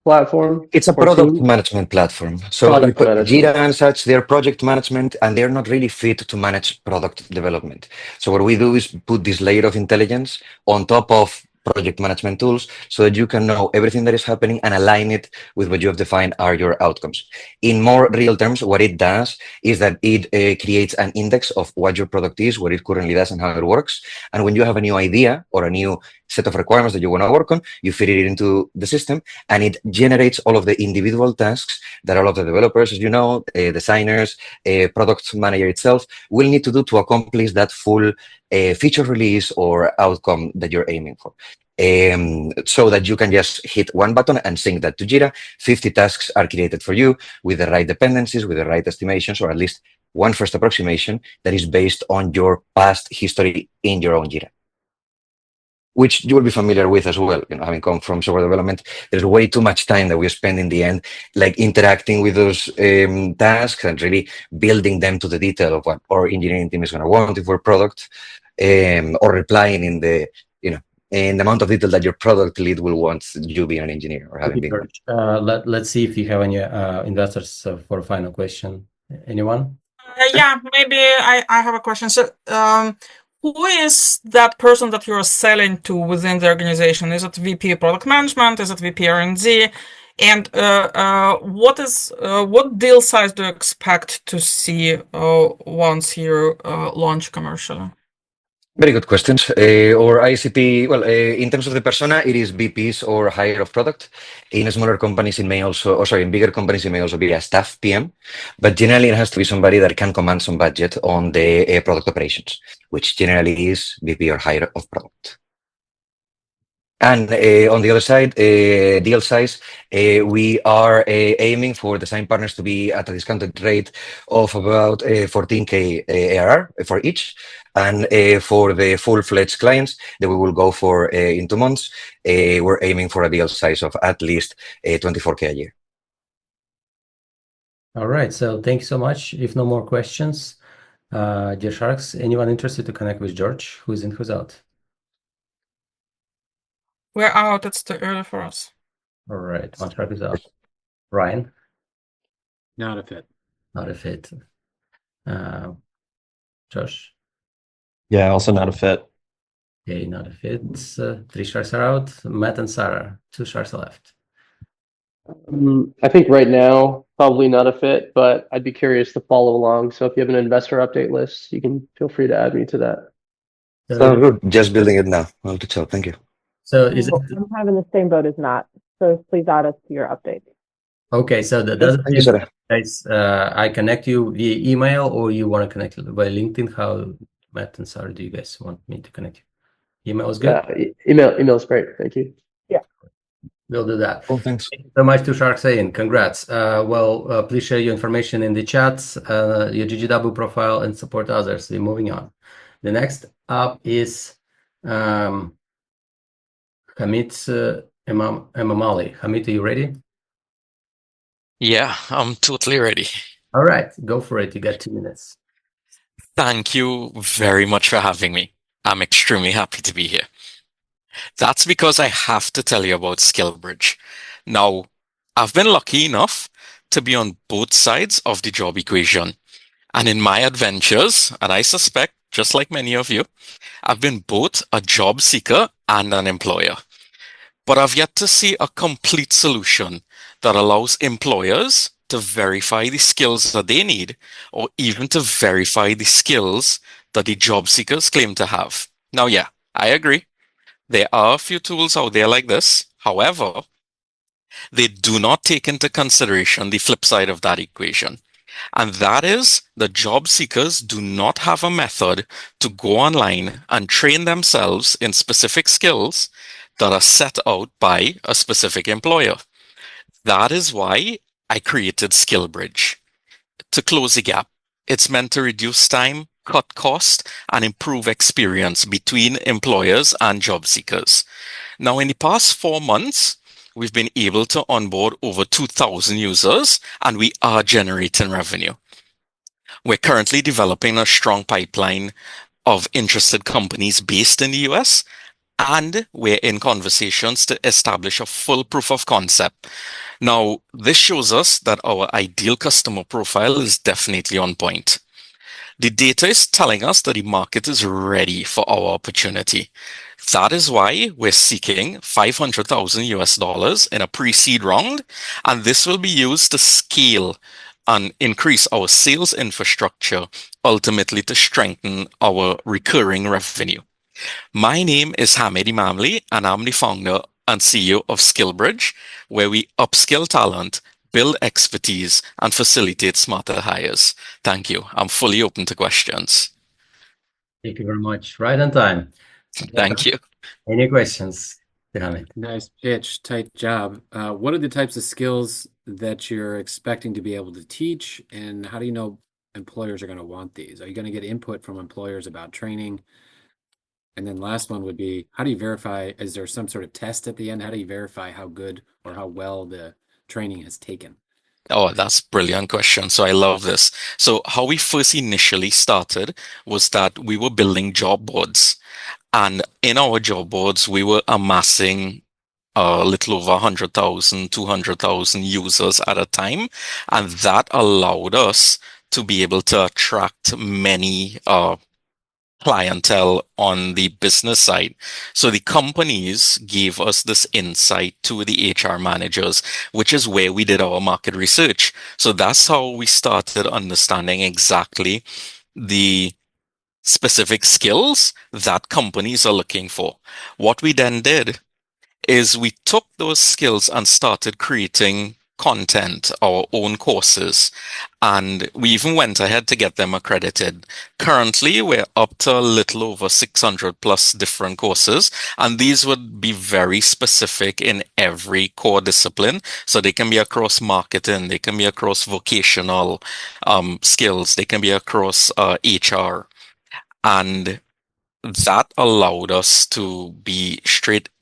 platform. It's a product management platform. So Jira and such, they're project management and they're not really fit to manage product development. So what we do is put this layer of intelligence on top of project management tools so that you can know everything that is happening and align it with what you have defined are your outcomes. In more real terms, what it does is that it creates an index of what your product is, what it currently does and how it works. And when you have a new idea or a new set of requirements that you want to work on, you feed it into the system and it generates all of the individual tasks that all of the developers, as you know, designers, product manager itself will need to do to accomplish that full feature release or outcome that you're aiming for. So that you can just hit one button and sync that to Jira. 50 tasks are created for you with the right dependencies, with the right estimations, or at least one first approximation that is based on your past history in your own Jira. which you will be familiar with as well. You know, having come from software development, there's way too much time that we spend in the end, like interacting with those tasks and really building them to the detail of what our engineering team is going to want for product, or replying in the, you know, in the amount of detail that your product lead will want you being an engineer or having Okay, been one. George. Let's see if you have any investors for a final question. Anyone? Yeah, maybe I have a question. So, who is that person that you're selling to within the organization? Is it VP product management? Is it VP R&D? And what deal size do you expect to see once you launch commercially? Very good questions. Or ICP, well, in terms of the persona, it is VPs or higher of product. In smaller companies, it may also, or sorry, in bigger companies, it may also be a staff PM. But generally, it has to be somebody that can command some budget on the product operations, which generally is VP or higher of product. And on the other side, deal size, we are aiming for design partners to be at a discounted rate of about 14K ARR for each. And for the full-fledged clients that we will go for in 2 months, we're aiming for a deal size of at least 24K a year. All right. So thank you so much. If no more questions, dear Sharks, anyone interested to connect with George? Who's in, who's out? We're out. It's too early for us. All right. One Shark is out. Ryan? Not a fit. Not a fit. Josh? Yeah, also not a fit. Okay, not a fit. 3 Sharks are out. Matt and Sarah, 2 Sharks are left. I think right now, probably not a fit, but I'd be curious to follow along. So if you have an investor update list, you can feel free to add me to that. Sounds good. Just building it now. Well, good job. Thank you. So is it I'm having the same boat as Matt, so please add us to your update. okay? So that doesn't Thank you, mean, Sarah. guys, I connect you via email, or you want to connect by LinkedIn? How, Matt and Sarah, do you guys want me to connect you? Email is good. Email is great. Thank you. We'll do that. Cool, thanks. Thank you so much to Shark Saying. Congrats. Please share your information in the chats, your GGW profile, and support others. We're moving on. The next up is Hamid Emamali. Hamid, are you ready? Yeah, I'm totally ready. All right, go for it. You got 2 minutes. Thank you very much for having me. I'm extremely happy to be here. That's because I have to tell you about SkillBridge. Now, I've been lucky enough to be on both sides of the job equation. And in my adventures, and I suspect, just like many of you, I've been both a job seeker and an employer. But I've yet to see a complete solution that allows employers to verify the skills that they need, or even to verify the skills that the job seekers claim to have. Now, yeah, I agree. There are a few tools out there like this. However, they do not take into consideration the flip side of that equation. And that is the job seekers do not have a method to go online and train themselves in specific skills that are set out by a specific employer. That is why I created SkillBridge. To close the gap, it's meant to reduce time, cut cost, and improve experience between employers and job seekers. Now, in the past 4 months, we've been able to onboard over 2,000 users, and we are generating revenue. We're currently developing a strong pipeline of interested companies based in the US, and we're in conversations to establish a full proof of concept. Now, this shows us that our ideal customer profile is definitely on point. The data is telling us that the market is ready for our opportunity. That is why we're seeking $500,000 in a pre-seed round, and this will be used to scale and increase our sales infrastructure, ultimately to strengthen our recurring revenue. My name is Hamid Imamli, and I'm the founder and CEO of SkillBridge, where we upskill talent, build expertise, and facilitate smarter hires. Thank you. I'm fully open to questions. Thank you very much. Right on time. Thank you. Any questions, Hamid? Nice pitch, tight job. What are the types of skills that you're expecting to be able to teach, and how do you know employers are going to want these? Are you going to get input from employers about training? And then last one would be, how do you verify, is there some sort of test at the end? How do you verify how good or how well the training has taken? Oh, that's a brilliant question. So I love this. So how we first initially started was that we were building job boards. And in our job boards, we were amassing a little over 100,000, 200,000 users at a time. And that allowed us to be able to attract many clientele on the business side. So the companies gave us this insight to the HR managers, which is where we did our market research. So that's how we started understanding exactly the specific skills that companies are looking for. What we then did is we took those skills and started creating content, our own courses, and we even went ahead to get them accredited. Currently, we're up to a little over 600 plus different courses, and these would be very specific in every core discipline. So they can be across marketing, they can be across vocational skills, they can be across HR. And that allowed us to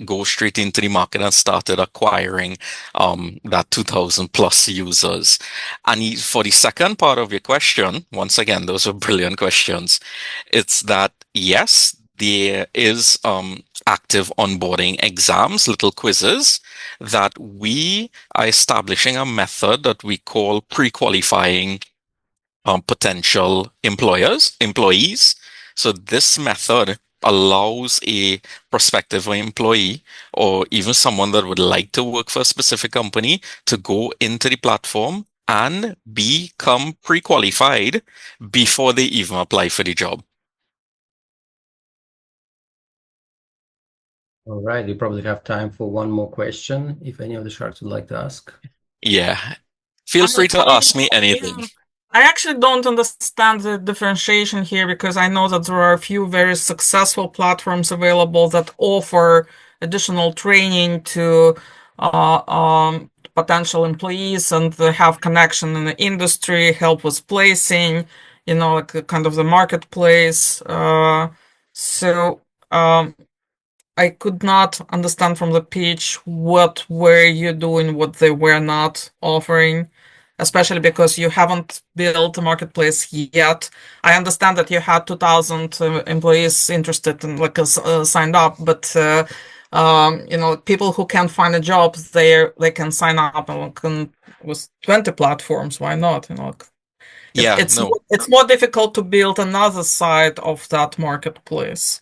go straight into the market and started acquiring that 2000 plus users. And for the second part of your question, once again, those are brilliant questions. It's that yes, there is active onboarding exams, little quizzes that we are establishing a method that we call pre-qualifying potential employees. So this method allows a prospective employee or even someone that would like to work for a specific company to go into the platform and become pre-qualified before they even apply for the job. All right, you probably have time for one more question if any of the sharks would like to ask. Yeah. Feel free to ask me anything. I actually don't understand the differentiation here because I know that there are a few very successful platforms available that offer additional training to potential employees and they have connection in the industry, help with placing, like kind of the marketplace. I could not understand from the pitch what were you doing, what they were not offering, especially because you haven't built a marketplace yet. I understand that you had 2,000 employees interested and signed up, but people who can't find a job, they can sign up and with 20 platforms. Why not? It's more difficult to build another side of that marketplace.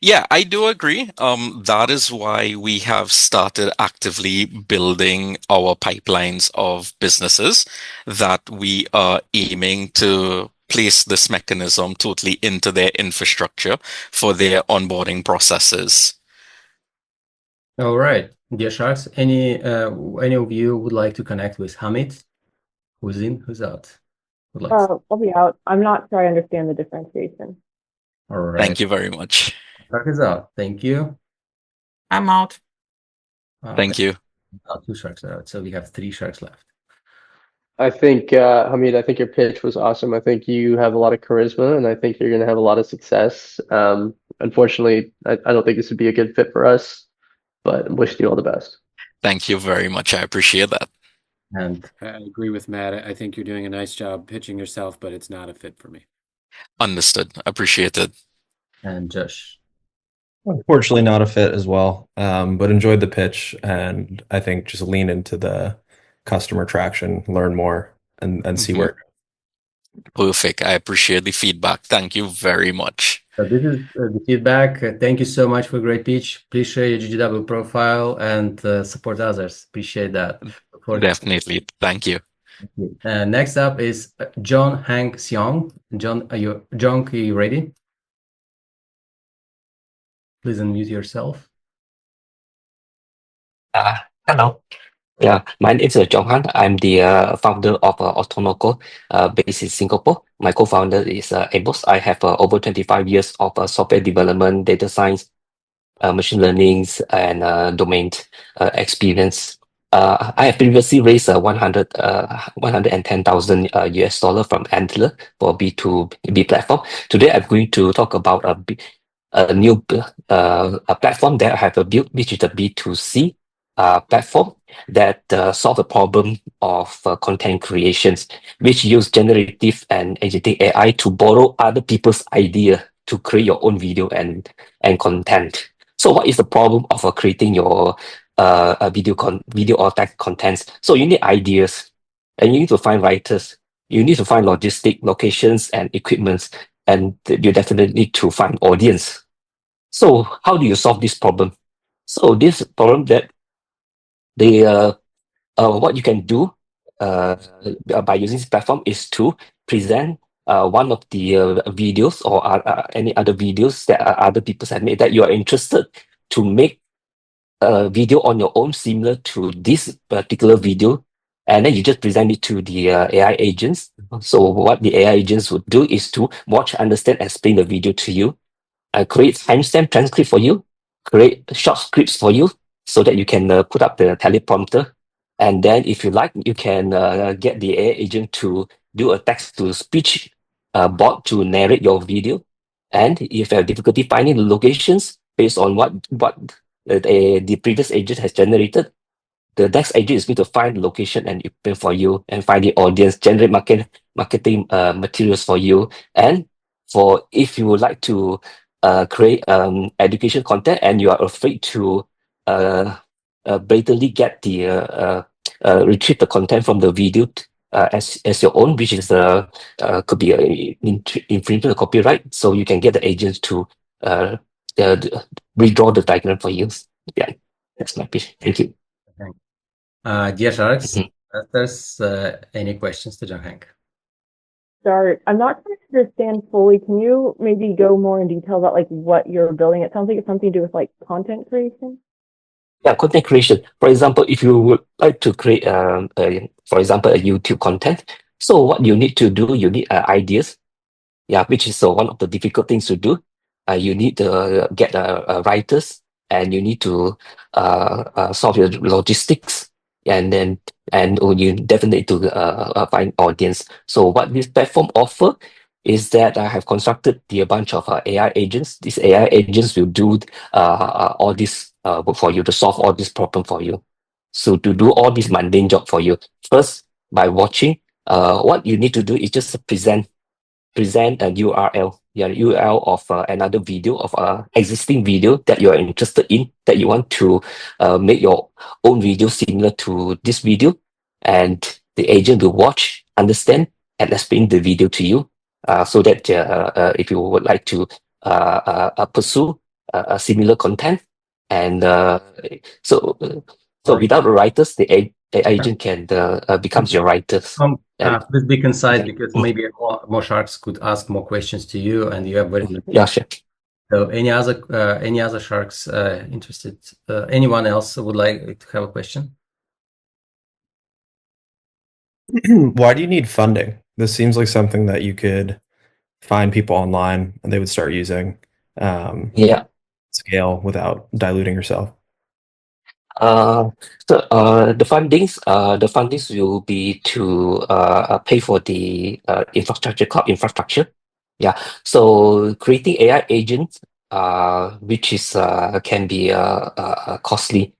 Yeah, I do agree. That is why we have started actively building our pipelines of businesses that we are aiming to place this mechanism totally into their infrastructure for their onboarding processes. All right, dear sharks, any of you would like to connect with Hamid? Who's in, who's out? I'll be out. I'm not sure I understand the differentiation. All right. Thank you very much. Shark is out. Thank you. I'm out. Thank you. 2 sharks are out, so we have 3 sharks left. I think, Hamid, I think your pitch was awesome. I think you have a lot of charisma, and I think you're going to have a lot of success. Unfortunately, I don't think this would be a good fit for us, but I'm wishing you all the best. Thank you very much. I appreciate that. And I agree with Matt. I think you're doing a nice job pitching yourself, but it's not a fit for me. Understood. Appreciated. And Josh. Unfortunately, not a fit as well, but enjoyed the pitch, and I think just lean into the customer traction, learn more, and see where. Perfect. I appreciate the feedback. Thank you very much. So this is the feedback. Thank you so much for a great pitch. Please share your GGW profile and support others. Appreciate that. Definitely. Thank you. Next up is John Hank Seong. John, are you ready? Please unmute yourself. Hello. Yeah, my name is John Han. I'm the founder of Autonoco, based in Singapore. My co-founder is Amos. I have over 25 years of software development, data science, machine learning, and domain experience. I have previously raised 110,000 US dollar from Antler for B2B platform. Today, I'm going to talk about a new a platform that I have built, which is a B2C platform that solve the problem of content creations, which use generative and agentic AI to borrow other people's idea to create your own video and content. So what is the problem of creating your video or text contents? So you need ideas, and you need to find writers. You need to find logistic locations and equipments, and you definitely need to find audience. So how do you solve this problem? So this problem that what you can do by using this platform is to present one of the videos or any other videos that other people have made that you are interested to make a video on your own similar to this particular video, and then you just present it to the AI agents. So what the AI agents would do is to watch, understand, explain the video to you, create timestamp transcript for you, create short scripts for you so that you can put up the teleprompter. And then if you like, you can get the AI agent to do a text-to-speech bot to narrate your video. And if you have difficulty finding the locations based on what the previous agent has generated, the next agent is going to find the location and open for you and find the audience, generate marketing materials for you. And for if you would like to create education content and you are afraid to blatantly get the retrieve the content from the video as your own, which is could be infringement of copyright, so you can get the agents to redraw the diagram for you. Yeah, that's my pitch. Thank you. Dear Sharks, there's any questions to John Hank? Start. I'm not trying to understand fully. Can you maybe go more in detail about like what you're building? It sounds like it's something to do with like content creation. Yeah, content creation. For example, if you would like to create, for example, a YouTube content, so what you need to do, you need ideas. Yeah, which is one of the difficult things to do. You need to get writers, and you need to solve your logistics, and you definitely need to find audience. So what this platform offer is that I have constructed a bunch of AI agents. These AI agents will do all this work for you, to solve all this problem for you. So to do all this mundane job for you, first by watching, what you need to do is just present a URL, URL of another video of existing video that you are interested in, that you want to make your own video similar to this video, and the agent will watch, understand, and explain the video to you, so that if you would like to pursue a similar content, and so without the writers, the agent can becomes your writers. Please be concise, because maybe more sharks could ask more questions to you, and you have very yeah, sure. So any other sharks interested? Anyone else would like to have a question? Why do you need funding? This seems like something that you could find people online and they would start using. Yeah. Scale without diluting yourself. So the fundings will be to pay for the infrastructure, cloud infrastructure. Yeah. So creating AI agents, which is can be costly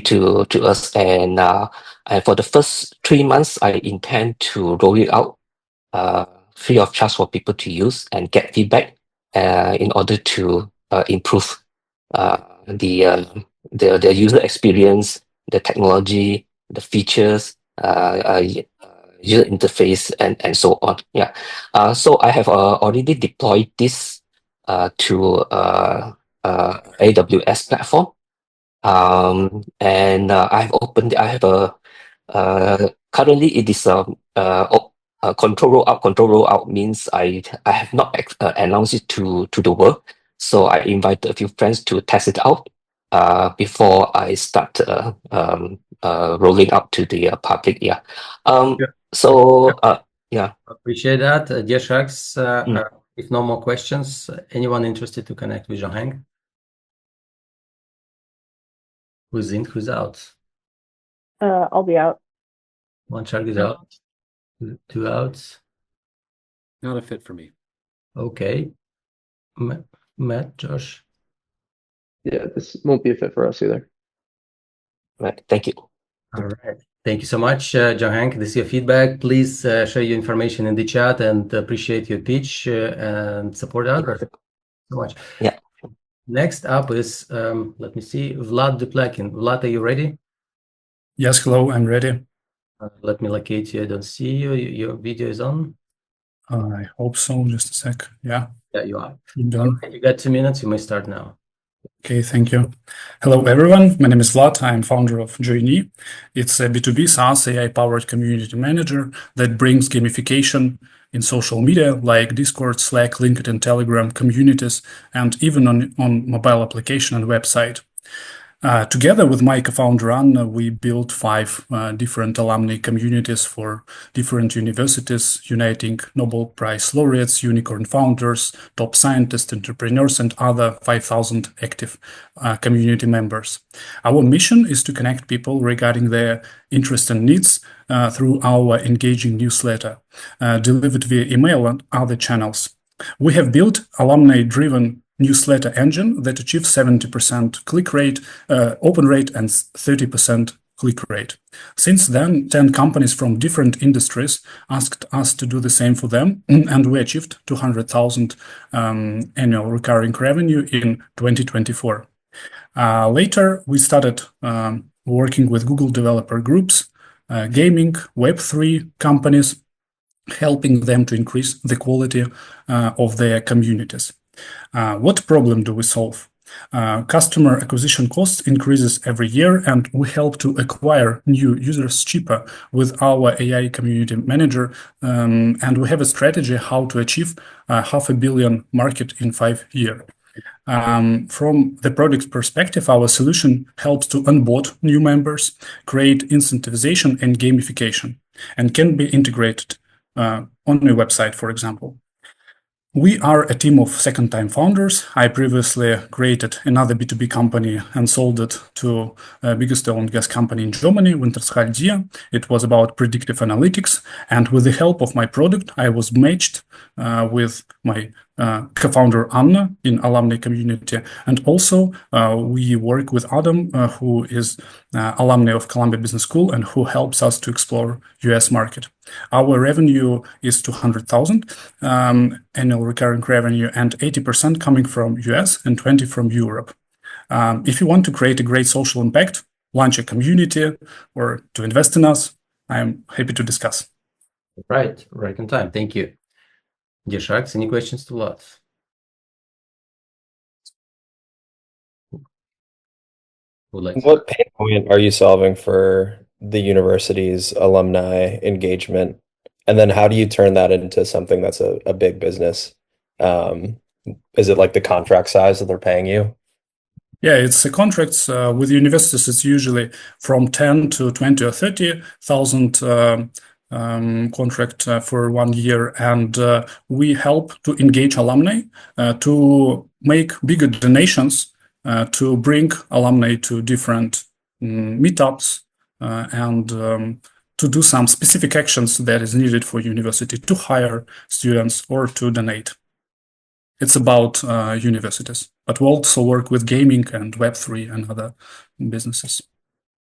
to us, and for the first 3 months, I intend to roll it out free of charge for people to use and get feedback in order to improve the user experience, the technology, the features, user interface, and so on. Yeah. So I have already deployed this to AWS platform, and I've opened. I have a currently it is control rollout. Control rollout means I have not announced it to the world. So I invited a few friends to test it out before I start rolling out to the public. Yeah. So yeah. Appreciate that, dear sharks. If no more questions, anyone interested to connect with Jean-Heng? Who's in? Who's out? I'll be out. One shark is out. Two outs. Not a fit for me. Okay. Matt, Josh? Yeah, this won't be a fit for us either. Right. Thank you. All right. Thank you so much, Johank. This is your feedback. Please share your information in the chat and appreciate your pitch and support others. So much. Yeah. Next up is, let me see, Vlad Duplakin. Vlad, are you ready? Yes, hello, I'm ready. Let me locate you. I don't see you. Your video is on. I hope so. Just a sec. Yeah. Yeah, you are. I'm done. Okay, you got 2 minutes. You may start now. Okay, thank you. Hello, everyone. My name is Vlad. I'm founder of Joiny. It's a B2B SaaS AI-powered community manager that brings gamification in social media like Discord, Slack, LinkedIn, Telegram, communities, and even on mobile application and website. Together with my co-founder Anna, we built 5 different alumni communities for different universities, uniting Nobel Prize laureates, unicorn founders, top scientists, entrepreneurs, and other 5,000 active community members. Our mission is to connect people regarding their interests and needs through our engaging newsletter, delivered via email and other channels. We have built alumni-driven newsletter engine that achieves 70% click rate, open rate, and 30% click rate. Since then, 10 companies from different industries asked us to do the same for them, and we achieved 200,000 annual recurring revenue in 2024. Later, we started working with Google developer groups, gaming, Web3 companies, helping them to increase the quality of their communities. What problem do we solve? Customer acquisition costs increases every year, and we help to acquire new users cheaper with our AI community manager. And we have a strategy how to achieve $500 million market in 5 years. From the product perspective, our solution helps to onboard new members, create incentivization and gamification, and can be integrated on a website, for example. We are a team of second-time founders. I previously created another B2B company and sold it to the biggest oil and gas company in Germany, Wintershall. It was about predictive analytics. And with the help of my product, I was matched with my co-founder Anna in alumni community. And also we work with Adam, who is alumni of Columbia Business School and who helps us to explore US market. Our revenue is 200,000 annual recurring revenue, and 80% coming from US and 20 from Europe. If you want to create a great social impact, launch a community, or to invest in us, I'm happy to discuss. Right on time. Thank you. Dear Sharks, any questions to Vlad? What pain point are you solving for the university's alumni engagement? And then how do you turn that into something that's a big business? Is it like the contract size that they're paying you? Yeah, it's contracts with universities. It's usually from 10 to 20 or 30,000 contract for 1 year, and we help to engage alumni to make bigger donations to bring alumni to different meetups and to do some specific actions that is needed for university to hire students or to donate. It's about universities, but we also work with gaming and Web3 and other businesses.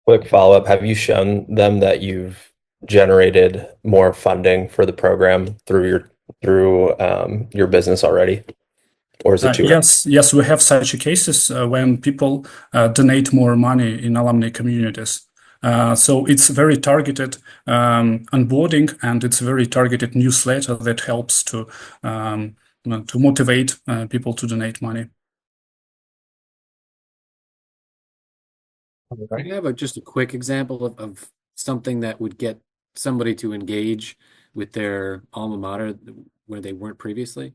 Quick follow-up. Have you shown them that you've generated more funding for the program through your business already? Or is it too early? Yes, we have such cases when people donate more money in alumni communities. So it's very targeted onboarding, and it's very targeted newsletter that helps to motivate people to donate money. Can you have just a quick example of something that would get somebody to engage with their alma mater where they weren't previously?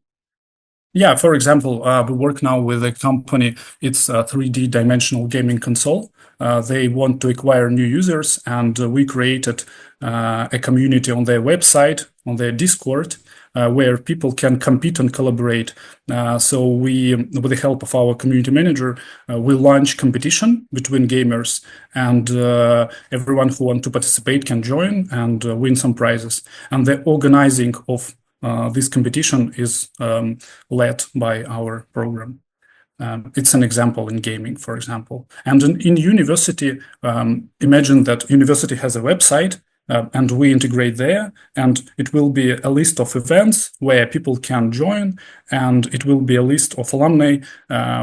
Yeah, for example, we work now with a company. It's a 3D dimensional gaming console. They want to acquire new users, and we created a community on their website, on their Discord, where people can compete and collaborate. So we, with the help of our community manager, we launch competition between gamers, and everyone who wants to participate can join and win some prizes. And the organizing of this competition is led by our program. It's an example in gaming, for example. And in university, imagine that university has a website and we integrate there, and it will be a list of events where people can join, and it will be a list of alumni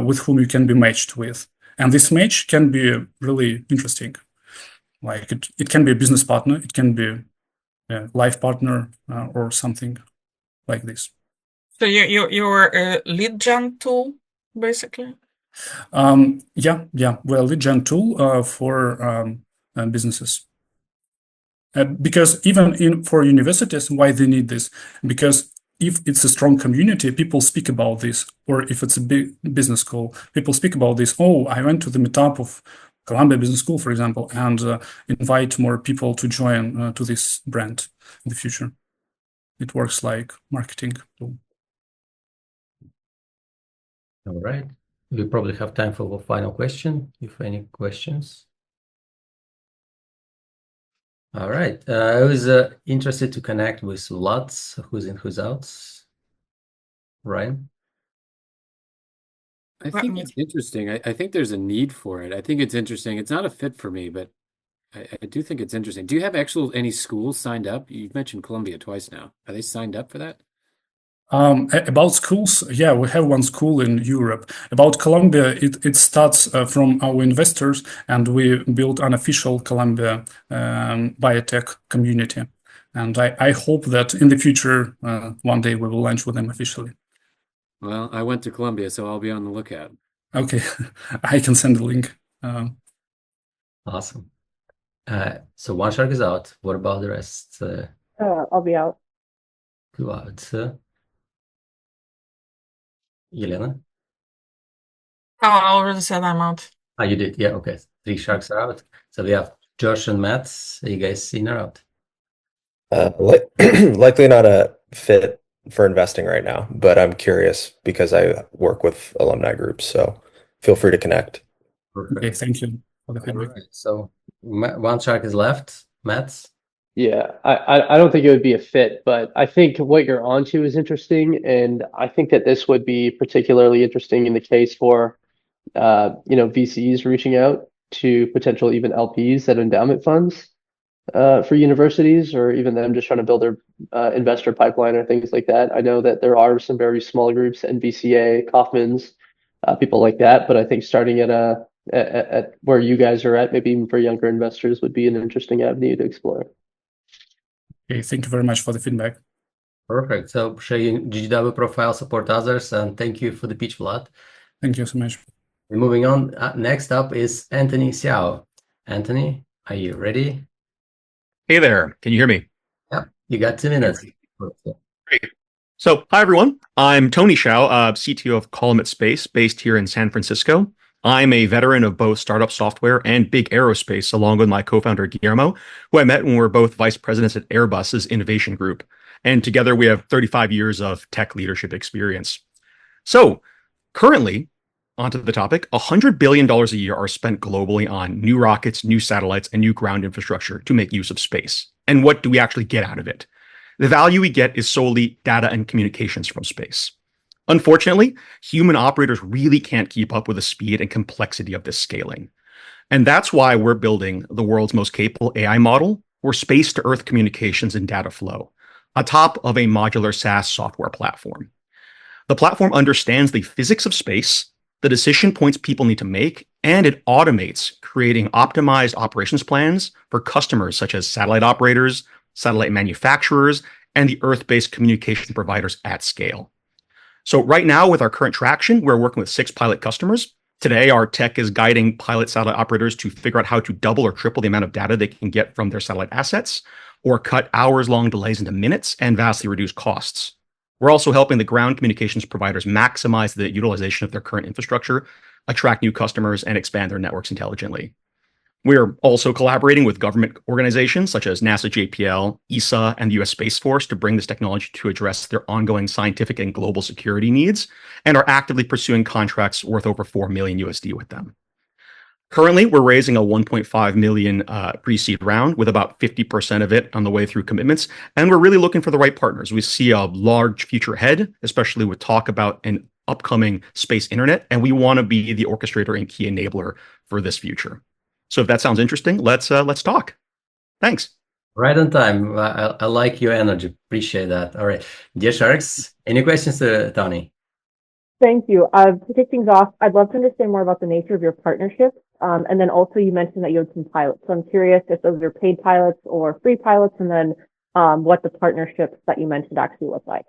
with whom you can be matched with. And this match can be really interesting. Like it can be a business partner, it can be a life partner or something like this. So you're a lead gen tool, basically? Yeah, we're a lead gen tool for businesses. Because even for universities, why they need this? Because if it's a strong community, people speak about this, or if it's a big business school, people speak about this. Oh, I went to the meetup of Columbia Business School, for example, and invite more people to join to this brand in the future. It works like marketing tool. All right. We probably have time for the final question, if any questions. All right. I was interested to connect with lots, who's in, who's out. Ryan? I think it's interesting. I think there's a need for it. I think it's interesting. It's not a fit for me, but I do think it's interesting. Do you have any schools signed up? You've mentioned Columbia twice now. Are they signed up for that? About schools, yeah, we have one school in Europe. About Columbia, it starts from our investors, and we built an official Columbia biotech community. And I hope that in the future, one day we will launch with them officially. Well, I went to Columbia, so I'll be on the lookout. Okay, I can send the link. Awesome. So one shark is out. What about the rest? I'll be out. Two out. Elena? Oh, I already said I'm out. Oh, you did? Yeah, okay. Three sharks are out. So we have Josh and Matt. Are you guys in or out? Likely not a fit for investing right now, but I'm curious because I work with alumni groups, so feel free to connect. Perfect. Okay, thank you for the All feedback. right. So one shark is left. Matt? Yeah, I don't think it would be a fit, but I think what you're onto is interesting, and I think that this would be particularly interesting in the case for VCs reaching out to potential even LPs at endowment funds for universities, or even them just trying to build their investor pipeline or things like that. I know that there are some very small groups, NVCA, Kaufman's, people like that, but I think starting at where you guys are at, maybe even for younger investors, would be an interesting avenue to explore. Okay, thank you very much for the feedback. Perfect. So share your GGW profile, support others, and thank you for the pitch, Vlad. Thank you so much. We're moving on. Next up is Anthony Xiao. Anthony, are you ready? Hey there. Can you hear me? Yeah, you got 2 minutes. Great. So, hi everyone. I'm Tony Xiao, CTO of Calumet Space, based here in San Francisco. I'm a veteran of both startup software and big aerospace, along with my co-founder Guillermo, who I met when we were both vice presidents at Airbus's innovation group. And together we have 35 years of tech leadership experience. So, currently, onto the topic, $100 billion a year are spent globally on new rockets, new satellites, and new ground infrastructure to make use of space. And what do we actually get out of it? The value we get is solely data and communications from space. Unfortunately, human operators really can't keep up with the speed and complexity of this scaling. And that's why we're building the world's most capable AI model for space-to-Earth communications and data flow, atop of a modular SaaS software platform. The platform understands the physics of space, the decision points people need to make, and it automates creating optimized operations plans for customers such as satellite operators, satellite manufacturers, and the Earth-based communication providers at scale. So right now, with our current traction, we're working with 6 pilot customers. Today, our tech is guiding pilot satellite operators to figure out how to double or triple the amount of data they can get from their satellite assets, or cut hours-long delays into minutes and vastly reduce costs. We're also helping the ground communications providers maximize the utilization of their current infrastructure, attract new customers, and expand their networks intelligently. We're also collaborating with government organizations such as NASA JPL, ESA, and the US Space Force to bring this technology to address their ongoing scientific and global security needs, and are actively pursuing contracts worth over $4 million USD with them. Currently, we're raising a 1.5 million pre-seed round with about 50% of it on the way through commitments, and we're really looking for the right partners. We see a large future ahead, especially with talk about an upcoming space internet, and we want to be the orchestrator and key enabler for this future. So if that sounds interesting, let's talk. Thanks. Right on time. I like your energy. Appreciate that. All right. Dear Sharks, any questions to Tony? Thank you. To kick things off, I'd love to understand more about the nature of your partnerships. And then also you mentioned that you had some pilots. So I'm curious if those are paid pilots or free pilots, and then what the partnerships that you mentioned actually look like.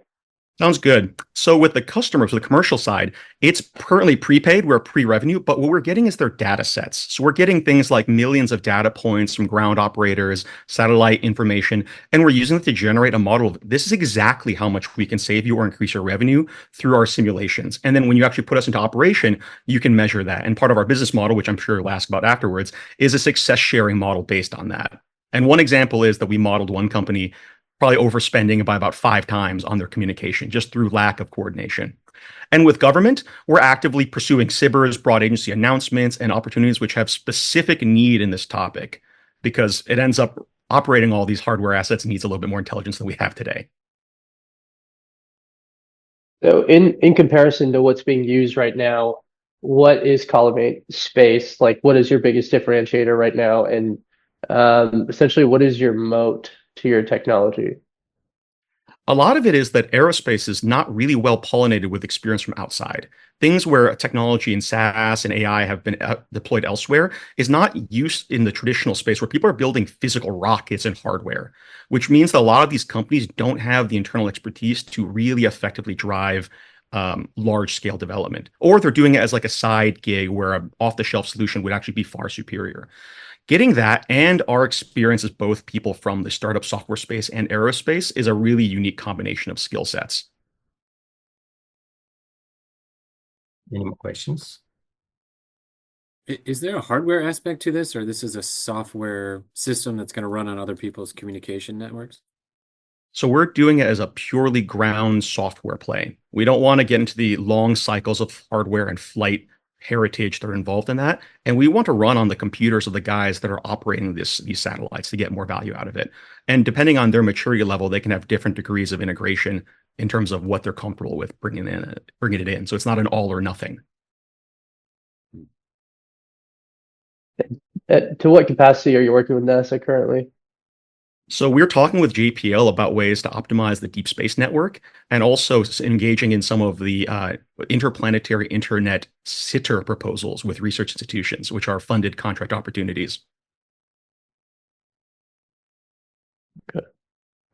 Sounds good. So with the customers, the commercial side, it's currently prepaid, we're pre-revenue, but what we're getting is their data sets. So we're getting things like millions of data points from ground operators, satellite information, and we're using it to generate a model of this is exactly how much we can save you or increase your revenue through our simulations. And then when you actually put us into operation, you can measure that. And part of our business model, which I'm sure you'll ask about afterwards, is a success sharing model based on that. And one example is that we modeled one company probably overspending by about 5 times on their communication just through lack of coordination. And with government, we're actively pursuing SBIRs, broad agency announcements, and opportunities which have specific need in this topic because it ends up operating all these hardware assets needs a little bit more intelligence than we have today. So in comparison to what's being used right now, what is Collimate Space? Like, what is your biggest differentiator right now? And essentially, what is your moat to your technology? A lot of it is that aerospace is not really well pollinated with experience from outside. Things where technology and SaaS and AI have been deployed elsewhere is not used in the traditional space where people are building physical rockets and hardware, which means that a lot of these companies don't have the internal expertise to really effectively drive large scale development, or they're doing it as like a side gig where an off the shelf solution would actually be far superior. Getting that and our experience as both people from the startup software space and aerospace is a really unique combination of skill sets. Any more questions? Is there a hardware aspect to this, or this is a software system that's going to run on other people's communication networks? So we're doing it as a purely ground software play. We don't want to get into the long cycles of hardware and flight heritage that are involved in that. And we want to run on the computers of the guys that are operating these satellites to get more value out of it. And depending on their maturity level, they can have different degrees of integration in terms of what they're comfortable with bringing it in. So it's not an all or nothing. To what capacity are you working with NASA currently? So we're talking with JPL about ways to optimize the deep space network and also engaging in some of the interplanetary internet sitter proposals with research institutions, which are funded contract opportunities. Okay.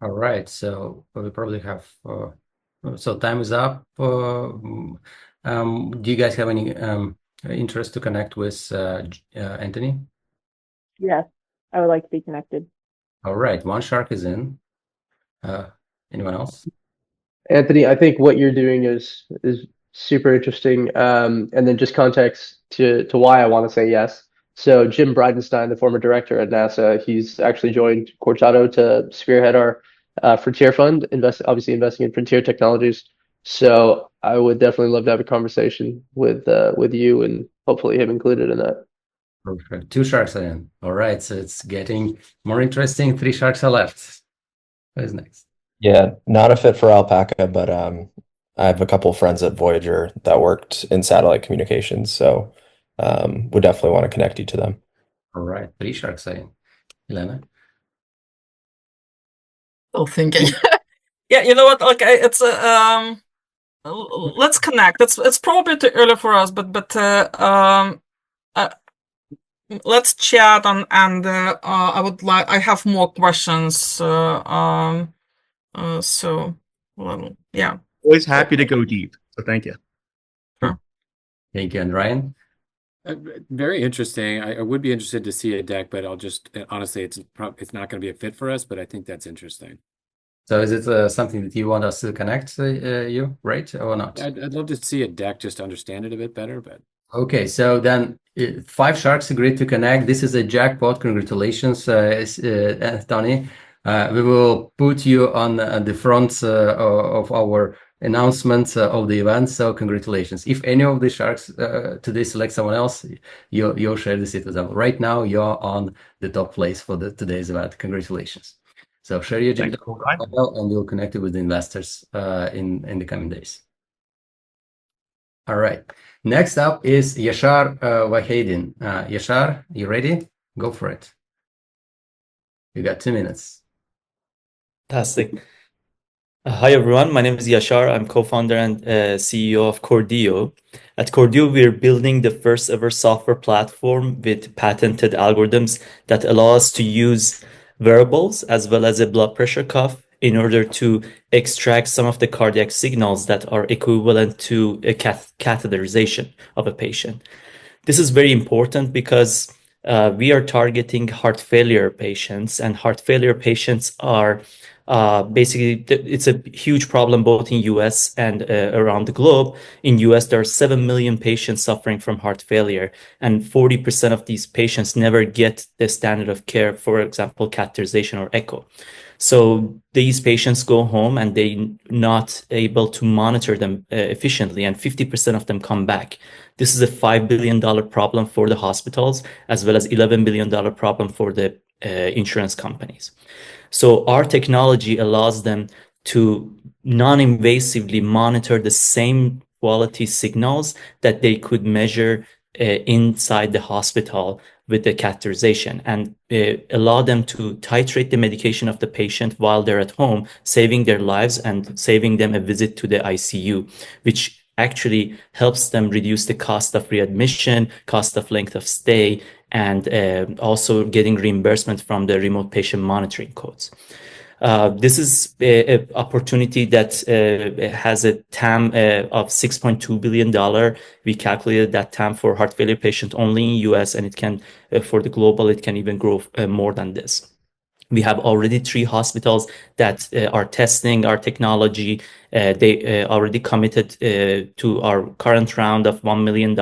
All right. So we probably have, so time is up. Do you guys have any interest to connect with Anthony? Yes, I would like to be connected. All right, one shark is in. Anyone else? Anthony, I think what you're doing is super interesting. And then just context to why I want to say yes. So Jim Bridenstine, the former director at NASA, he's actually joined Cortado to spearhead our Frontier Fund, obviously investing in frontier technologies. So I would definitely love to have a conversation with you and hopefully him included in that. Perfect. 2 sharks are in. All right, so it's getting more interesting. 3 sharks are left. What is next? Yeah, not a fit for Alpaca, but I have a couple of friends at Voyager that worked in satellite communications, so would definitely want to connect you to them. All right, 3 sharks are in. Elena? Still thinking. Yeah, you know what? Okay, it's let's connect. It's probably too early for us, but let's chat and I have more questions. So well, yeah. Always happy to go deep. So thank you. Thank you. And Ryan? Very interesting. I would be interested to see a deck, but I'll just honestly, it's not going to be a fit for us. But I think that's interesting. So is it something that you want us to connect you, right, or not? I'd love to see a deck just to understand it a bit better, but. Okay, so then 5 sharks agreed to connect. This is a jackpot. Congratulations, Tony. We will put you on the front of our announcement of the event. So congratulations. If any of the sharks today select someone else, you'll share the seat with them. Right now, you're on the top place for today's event. Congratulations. So share your agenda and we'll connect you with the investors in the coming days. All right. Next up is Yashar Wahedin. Yashar, you ready? Go for it. You got 2 minutes. Fantastic. Hi, everyone. My name is Yashar. I'm co-founder and CEO of Cordio. At Cordio, we're building the first ever software platform with patented algorithms that allow us to use wearables as well as a blood pressure cuff in order to extract some of the cardiac signals that are equivalent to a catheterization of a patient. This is very important because we are targeting heart failure patients, and heart failure patients are basically, it's a huge problem both in US and around the globe. In US, there are 7 million patients suffering from heart failure, and 40% of these patients never get the standard of care, for example, catheterization or echo. So these patients go home and they're not able to monitor them efficiently, and 50% of them come back. This is a $5 billion problem for the hospitals, as well as $11 billion problem for the insurance companies. So our technology allows them to non-invasively monitor the same quality signals that they could measure inside the hospital with the catheterization, and allow them to titrate the medication of the patient while they're at home, saving their lives and saving them a visit to the ICU, which actually helps them reduce the cost of readmission, cost of length of stay, and also getting reimbursement from the remote patient monitoring codes. This is an opportunity that has a TAM of $6.2 billion. We calculated that TAM for heart failure patient only in US, and it can, for the global, it can even grow more than this. We have already 3 hospitals that are testing our technology. They already committed to our current round of $1 million,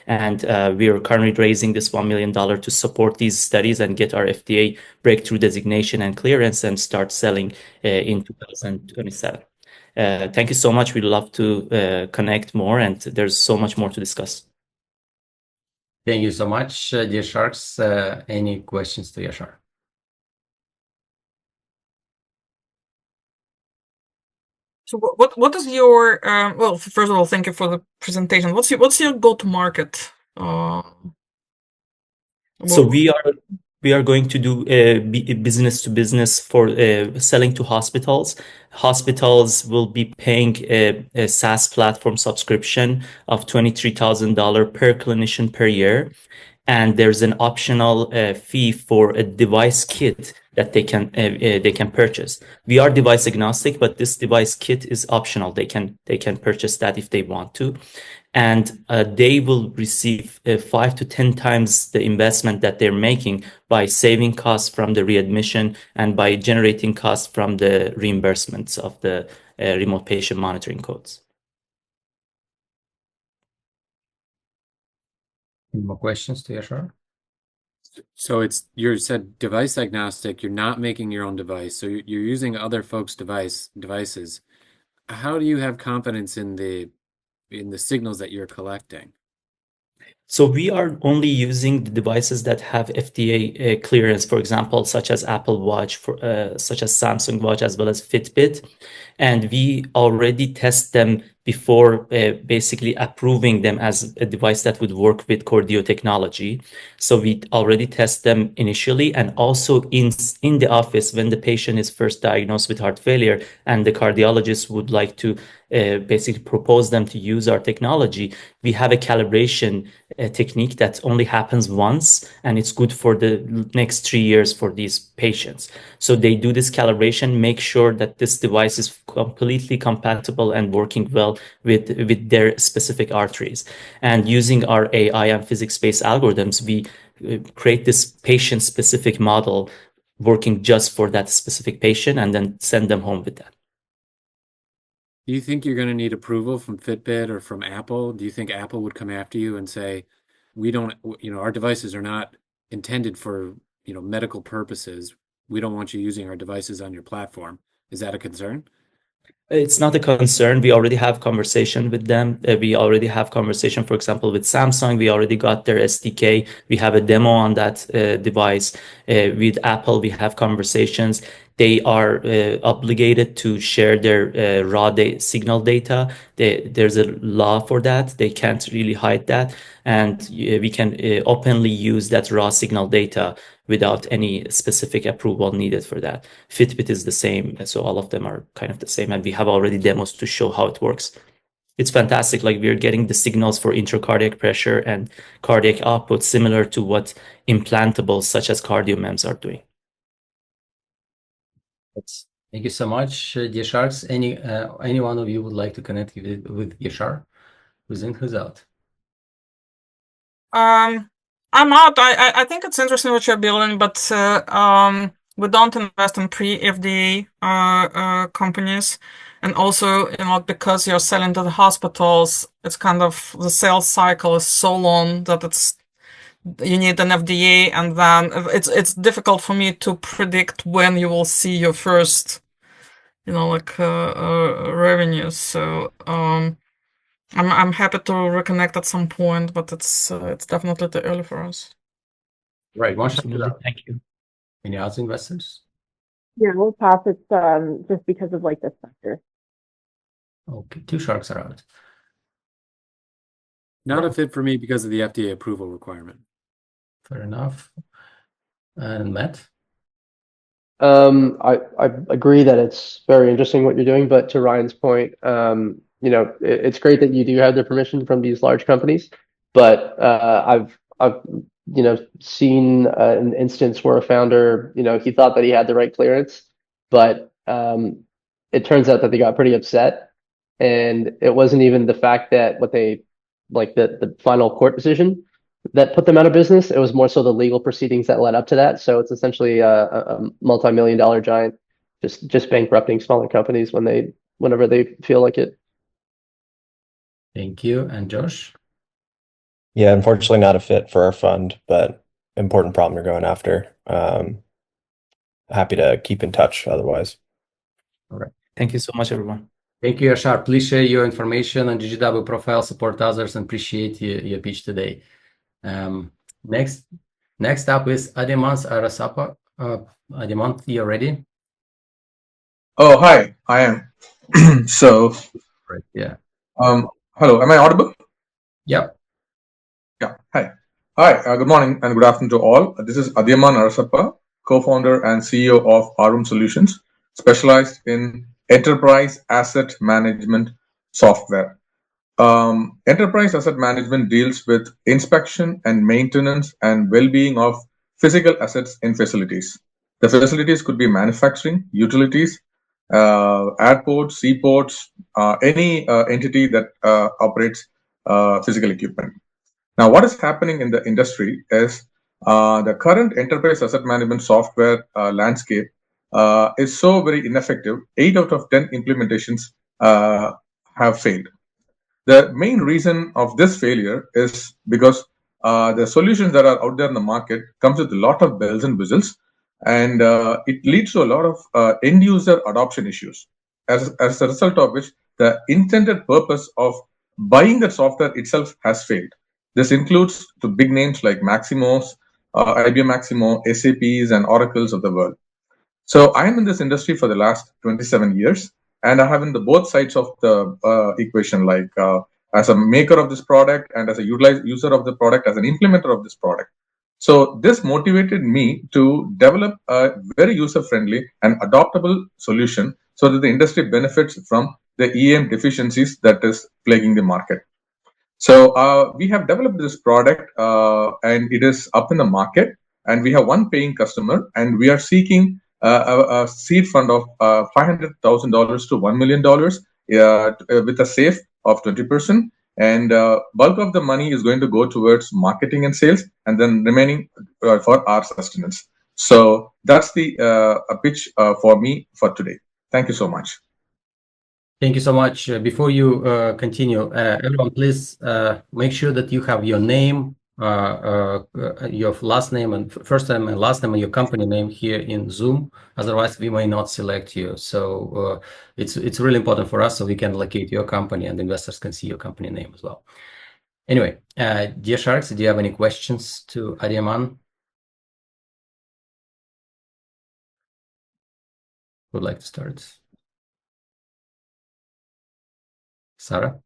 and we are currently raising this $1 million to support these studies and get our FDA breakthrough designation and clearance and start selling in 2027. Thank you so much. We'd love to connect more, and there's so much more to discuss. Thank you so much, dear Sharks. Any questions to Yashar? So what is your well, first of all, thank you for the presentation. What's your go-to-market? So we are going to do business to business for selling to hospitals. Hospitals will be paying a SaaS platform subscription of $23,000 per clinician per year, and there's an optional fee for a device kit that they can purchase. We are device agnostic, but this device kit is optional. They can purchase that if they want to, and they will receive 5 to 10 times the investment that they're making by saving costs from the readmission and by generating costs from the reimbursements of the remote patient monitoring codes. Any more questions to Yashar? So you said device agnostic, you're not making your own device, so you're using other folks' devices. How do you have confidence in the signals that you're collecting? So we are only using the devices that have FDA clearance, for example, such as Apple Watch, such as Samsung Watch, as well as Fitbit. And we already test them before basically approving them as a device that would work with Cordio technology. So we already test them initially, and also in the office when the patient is first diagnosed with heart failure and the cardiologist would like to basically propose them to use our technology, we have a calibration technique that only happens once, and it's good for the next 3 years for these patients. So they do this calibration, make sure that this device is completely compatible and working well with their specific arteries. And using our AI and physics-based algorithms, we create this patient-specific model working just for that specific patient and then send them home with that. Do you think you're going to need approval from Fitbit or from Apple? Do you think Apple would come after you and say, we don't, our devices are not intended for, medical purposes. We don't want you using our devices on your platform. Is that a concern? It's not a concern. We already have conversation with them. We already have conversation, for example, with Samsung. We already got their SDK. We have a demo on that device. With Apple, we have conversations. They are obligated to share their raw signal data. There's a law for that. They can't really hide that. And we can openly use that raw signal data without any specific approval needed for that. Fitbit is the same, so all of them are kind of the same, and we have already demos to show how it works. It's fantastic. Like, we're getting the signals for intracardiac pressure and cardiac output similar to what implantables such as CardioMEMS are doing. Thank you so much, dear Sharks. Any one of you would like to connect with Yashar? Who's in, who's out? I'm out. I think it's interesting what you're building, but we don't invest in pre-FDA companies, and also, because you're selling to the hospitals, it's kind of the sales cycle is so long that you need an FDA, and then it's difficult for me to predict when you will see your first, revenues. So I'm happy to reconnect at some point, but it's definitely too early for us. Right. Thank you. Any other investors? Yeah, we'll pass it just because of this sector. Okay, 2 Sharks are out. Not a fit for me because of the FDA approval requirement. Fair enough. And Matt? I agree that it's very interesting what you're doing, but to Ryan's point, it's great that you do have the permission from these large companies, but I've seen an instance where a founder, he thought that he had the right clearance, but it turns out that they got pretty upset, and it wasn't even the fact that the final court decision that put them out of business. It was more so the legal proceedings that led up to that. So it's essentially a multi-million-dollar giant just bankrupting smaller companies whenever they feel like it. Thank you. And Josh? Yeah, unfortunately not a fit for our fund, but important problem you're going after. Happy to keep in touch otherwise. All right. Thank you so much, everyone. Thank you, Yashar. Please share your information on GGW profile, support others, and appreciate your pitch today. Next up is Ademans Arasapa. Ademans, you ready? Oh, hi, I am. So, right, yeah. Hello, am I audible? Yep. Yeah, hi. Hi, good morning and good afternoon to all. This is Adyaman Arasappa, co-founder and CEO of Arum Solutions, specialized in enterprise asset management software. Enterprise asset management deals with inspection and maintenance and well-being of physical assets in facilities. The facilities could be manufacturing, utilities, airports, seaports, any entity that operates physical equipment. Now, what is happening in the industry is the current enterprise asset management software landscape is so very ineffective. 8 out of 10 implementations have failed. The main reason of this failure is because the solutions that are out there in the market comes with a lot of bells and whistles, and it leads to a lot of end user adoption issues. As a result of which, the intended purpose of buying the software itself has failed. This includes the big names like Maximos, IBM Maximo, SAPs, and Oracles of the world. So I am in this industry for the last 27 years, and I have in the both sides of the equation, like as a maker of this product and as a user of the product, as an implementer of this product. So this motivated me to develop a very user-friendly and adoptable solution so that the industry benefits from the EAM deficiencies that is plaguing the market. So we have developed this product and it is up in the market, and we have one paying customer, and we are seeking a seed fund of $500,000 to $1 million with a safe of 20%, and bulk of the money is going to go towards marketing and sales, and then remaining for our sustenance. So that's the pitch for me for today. Thank you so much. Thank you so much. Before you continue, everyone, please make sure that you have your name, your last name and first name and last name and your company name here in Zoom. Otherwise, we may not select you. So it's really important for us so we can locate your company and investors can see your company name as well. Anyway, dear Sharks, do you have any questions to Adiaman? Would like to start? Sarah?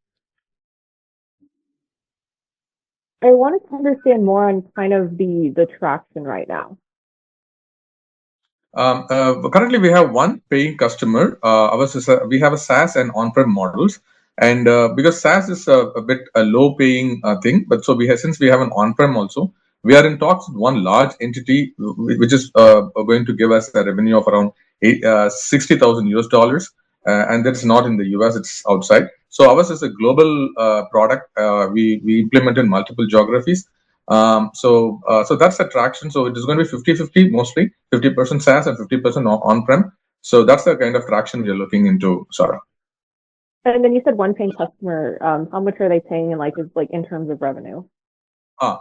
I wanted to understand more on kind of the traction right now. Currently, we have one paying customer. We have a SaaS and on-prem models, and because SaaS is a bit a low-paying thing, but so since we have an on-prem also, we are in talks with one large entity which is going to give us a revenue of around $60,000, and that's not in the US; it's outside. So ours is a global product. We implement in multiple geographies. So that's the traction. So it is going to be 50-50 mostly, 50% SaaS and 50% on-prem. So that's the kind of traction we are looking into, Sarah. And then you said one paying customer. How much are they paying in terms of revenue?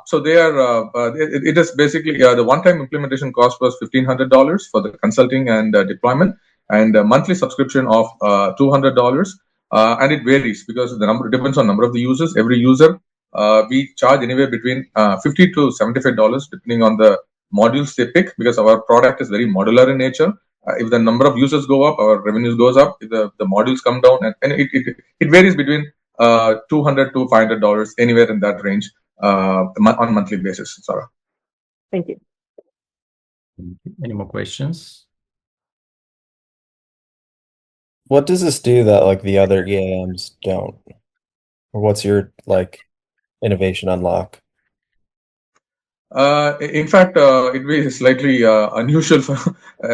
So they are. It is basically the one-time implementation cost was $1,500 for the consulting and deployment, and a monthly subscription of $200. And it varies because the number depends on number of the users. Every user, we charge anywhere between $50 to $75 depending on the modules they pick, because our product is very modular in nature. If the number of users go up, our revenues goes up. If the modules come down, and it varies between $200 to $500, anywhere in that range. On a monthly basis, Sarah. Thank you. Any more questions? What does this do that like the other EAMs don't? Or what's your innovation unlock? In fact, it will be slightly unusual for,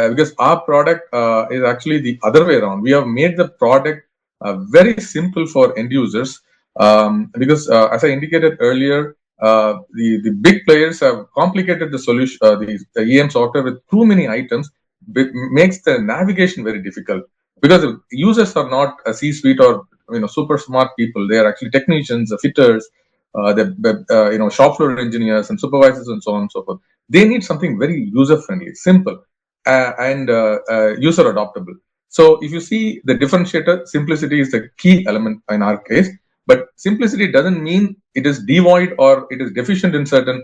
because our product is actually the other way around. We have made the product very simple for end users, because as I indicated earlier, the big players have complicated the solution, the EM software with too many items, makes the navigation very difficult, because users are not a C-suite or super smart people. They are actually technicians, fitters, shop floor engineers and supervisors and so on and so forth. They need something very user friendly, simple, and user adoptable. So if you see the differentiator, simplicity is the key element in our case. But simplicity doesn't mean it is devoid or it is deficient in certain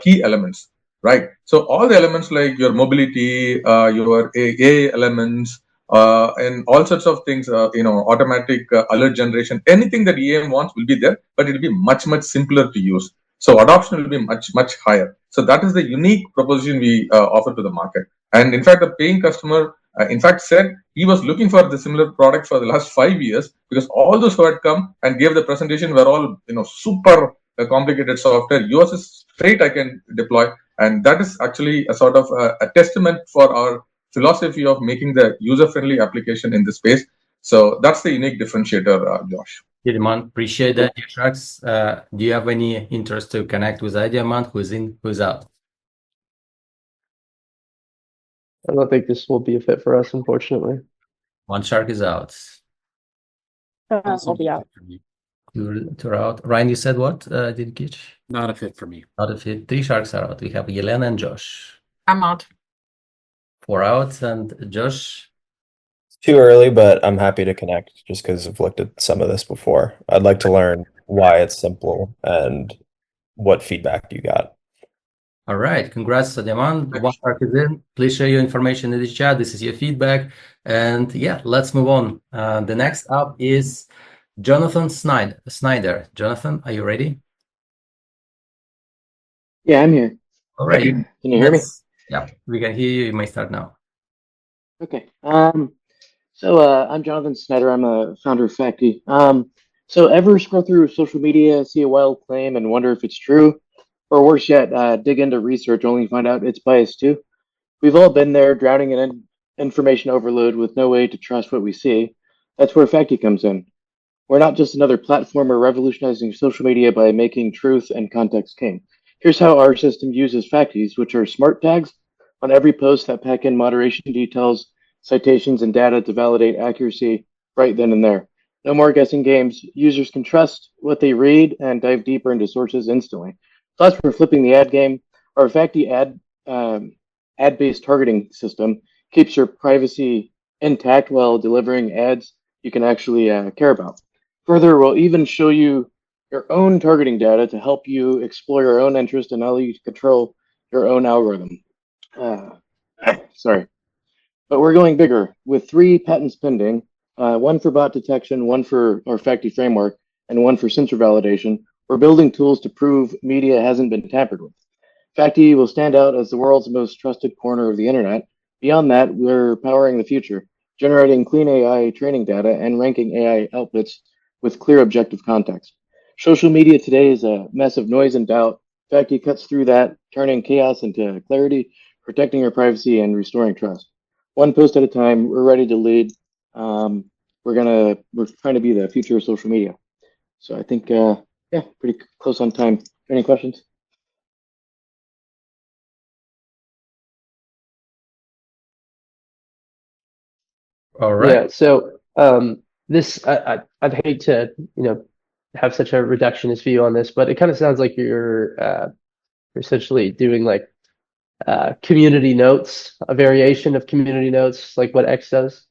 key elements, right? So all the elements like your mobility, your AI elements, and all sorts of things, automatic alert generation, anything that EAM wants will be there, but it will be much, much simpler to use. So adoption will be much, much higher. So that is the unique proposition we offer to the market. And in fact, the paying customer, in fact, said he was looking for the similar product for the last 5 years, because all those who had come and gave the presentation were all, super complicated software. Yours is straight, I can deploy. And that is actually a sort of a testament for our philosophy of making the user-friendly application in this space. So that's the unique differentiator, Josh. Adiaman, appreciate that. Sharks, do you have any interest to connect with Adiaman? Who's in, who's out? I don't think this will be a fit for us, unfortunately. One Shark is out. I'll be out. Two are out. Ryan, you said what? Did you catch? Not a fit for me. Not a fit. 3 Sharks are out. We have Elena and Josh. I'm out. 4 out. And Josh? It's too early, but I'm happy to connect just because I've looked at some of this before. I'd like to learn why it's simple and what feedback you got. All right. Congrats, Adiaman. One Shark is in. Please share your information in the chat. This is your feedback. And yeah, let's move on. The next up is Jonathan Snyder. Jonathan, are you ready? Yeah, I'm here. All right. Can you hear me? Yeah, we can hear you. You may start now. Okay. So I'm Jonathan Snyder. I'm a founder of Facty. So ever scroll through social media, see a wild claim, and wonder if it's true? Or worse yet, dig into research only to find out it's biased too? We've all been there, drowning in information overload with no way to trust what we see. That's where Facty comes in. We're not just another platformer revolutionizing social media by making truth and context king. Here's how our system uses Facties, which are smart tags on every post that pack in moderation details, citations, and data to validate accuracy right then and there. No more guessing games. Users can trust what they read and dive deeper into sources instantly. Thoughts for flipping the ad game. Our Facti ad-based targeting system keeps your privacy intact while delivering ads you can actually care about. Further, we'll even show you your own targeting data to help you explore your own interest and allow you to control your own algorithm. Sorry. But we're going bigger with 3 patents pending, one for bot detection, one for our Facti framework, and one for sensor validation. We're building tools to prove media hasn't been tampered with. Facti will stand out as the world's most trusted corner of the internet. Beyond that, we're powering the future, generating clean AI training data and ranking AI outputs with clear objective context. Social media today is a mess of noise and doubt. Facti cuts through that, turning chaos into clarity, protecting your privacy, and restoring trust. One post at a time, we're ready to lead. We're trying to be the future of social media. So I think, yeah, pretty close on time. Any questions? All right. Yeah. So this I'd hate to have such a reductionist view on this, but it kind of sounds like you're essentially doing like community notes, a variation of community notes, like what X does.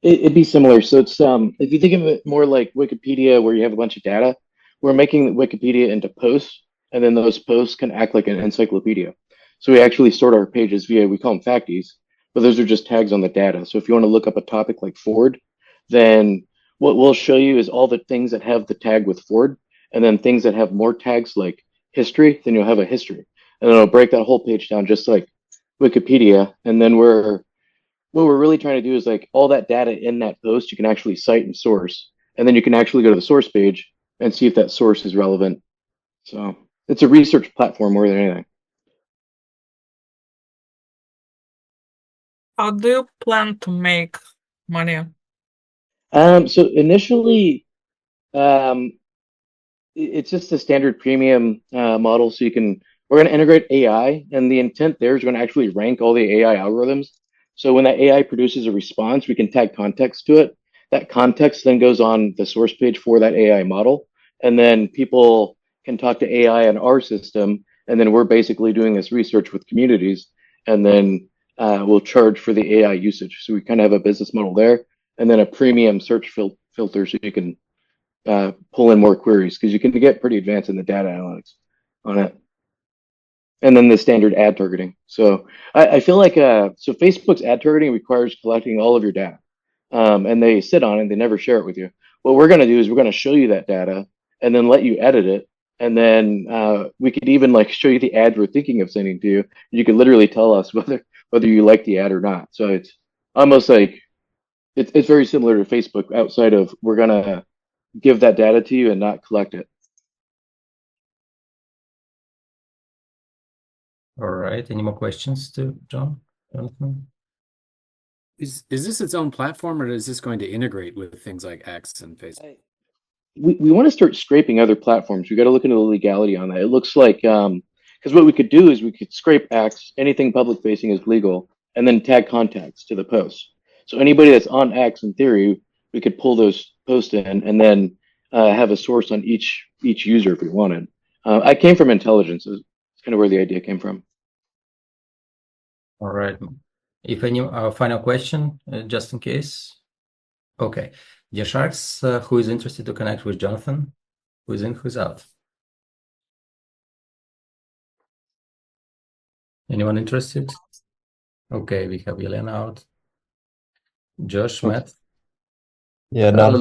It'd be similar. So it's if you think of it more like Wikipedia, where you have a bunch of data, we're making Wikipedia into posts, and then those posts can act like an encyclopedia. So we actually sort our pages via, we call them facties, but those are just tags on the data. So if you want to look up a topic like Ford, then what we'll show you is all the things that have the tag with Ford, and then things that have more tags like history, then you'll have a history. And then it'll break that whole page down just like Wikipedia. And then what we're really trying to do is like all that data in that post you can actually cite and source, and then you can actually go to the source page and see if that source is relevant. So it's a research platform more than anything. How do you plan to make money? So initially, it's just a standard premium model. So we're going to integrate AI, and the intent there is going to actually rank all the AI algorithms. So when that AI produces a response, we can tag context to it. That context then goes on the source page for that AI model, and then people can talk to AI on our system, and then we're basically doing this research with communities, and then we'll charge for the AI usage. So we kind of have a business model there, and then a premium search filter so you can pull in more queries, because you can get pretty advanced in the data analytics on it. And then the standard ad targeting. So I feel like so Facebook's ad targeting requires collecting all of your data, and they sit on it. They never share it with you. What we're going to do is we're going to show you that data and then let you edit it. And then we could even like show you the ad we're thinking of sending to you. You could literally tell us whether you like the ad or not. So it's almost like it's very similar to Facebook outside of we're going to give that data to you and not collect it. All right. Any more questions to Jonathan? Is this its own platform, or is this going to integrate with things like X and Facebook? We want to start scraping other platforms. We got to look into the legality on that. It looks like because what we could do is we could scrape X, anything public facing is legal, and then tag contacts to the post. So anybody that's on X, in theory, we could pull those posts in and then have a source on each user if we wanted. I came from intelligence. It's kind of where the idea came from. All right. If any final question, just in case. Okay. Dear Sharks, who is interested to connect with Jonathan? Who's in, who's out? Anyone interested? Okay, we have Elena out. Josh, Matt? Yeah, not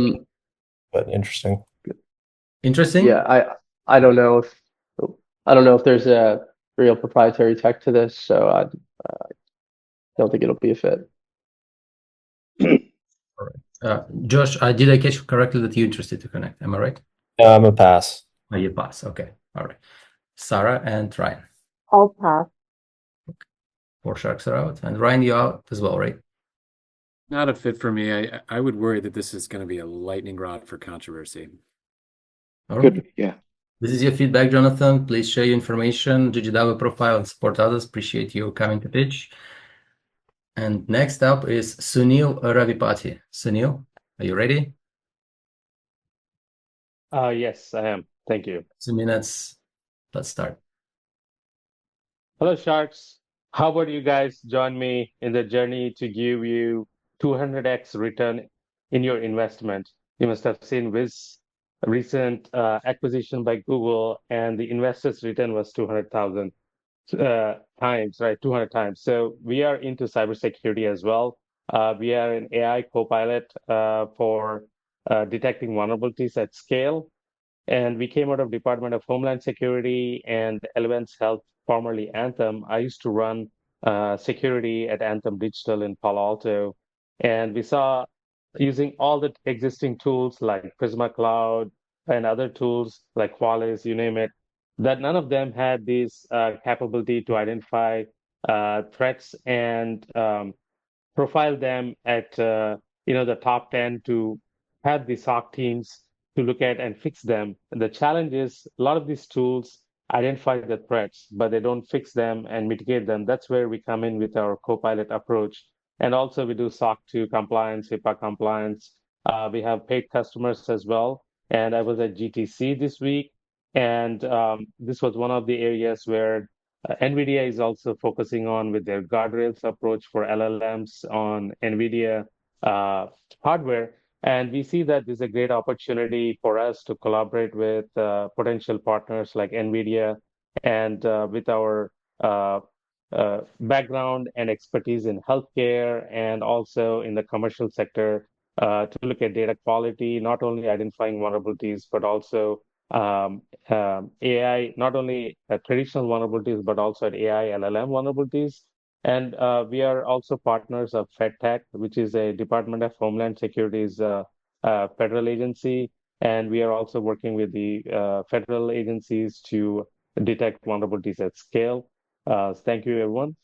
but interesting. Interesting? Yeah, I don't know if there's a real proprietary tech to this, so I don't think it'll be a fit. All right. Josh, did I catch correctly that you're interested to connect? Am I right? I'm a pass. Oh, you pass. Okay. All right. Sarah and Ryan. I'll pass. 4 Sharks are out. And Ryan, you're out as well, right? Not a fit for me. I would worry that this is going to be a lightning rod for controversy. All right. Good. Yeah. This is your feedback, Jonathan. Please share your information, GGW profile, and support others. Appreciate you coming to pitch. And next up is Sunil Ravipati. Sunil, are you ready? Yes, I am. Thank you. 2 minutes let's start. Hello, Sharks. How about you guys join me in the journey to give you 200x return in your investment? You must have seen Wiz recent acquisition by Google, and the investors' return was 200,000 times, right? 200 times. So we are into cybersecurity as well. We are an AI co-pilot for detecting vulnerabilities at scale. And we came out of Department of Homeland Security and Elevance Health, formerly Anthem. I used to run security at Anthem Digital in Palo Alto, and we saw using all the existing tools like Prisma Cloud and other tools like Qualys, you name it, that none of them had this capability to identify threats and profile them at the top 10 to have the SOC teams to look at and fix them. And the challenge is a lot of these tools identify the threats, but they don't fix them and mitigate them. That's where we come in with our co-pilot approach. And also we do SOC 2 compliance, HIPAA compliance. We have paid customers as well. And I was at GTC this week, and this was one of the areas where NVIDIA is also focusing on with their guardrails approach for LLMs on NVIDIA hardware. And we see that there's a great opportunity for us to collaborate with potential partners like NVIDIA and with our background and expertise in healthcare and also in the commercial sector to look at data quality, not only identifying vulnerabilities, but also AI, not only traditional vulnerabilities, but also at AI LLM vulnerabilities. And we are also partners of FedTech, which is a Department of Homeland Security's federal agency. And we are also working with the federal agencies to detect vulnerabilities at scale. Thank you, everyone.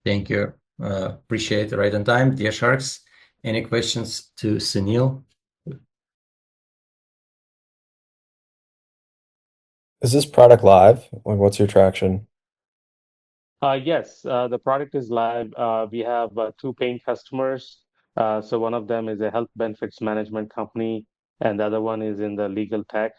Thank you. Appreciate it. Right on time. Dear Sharks, any questions to Sunil? Is this product live? Like, what's your traction? Yes, the product is live. We have two paying customers. So one of them is a health benefits management company, and the other one is in the legal tech.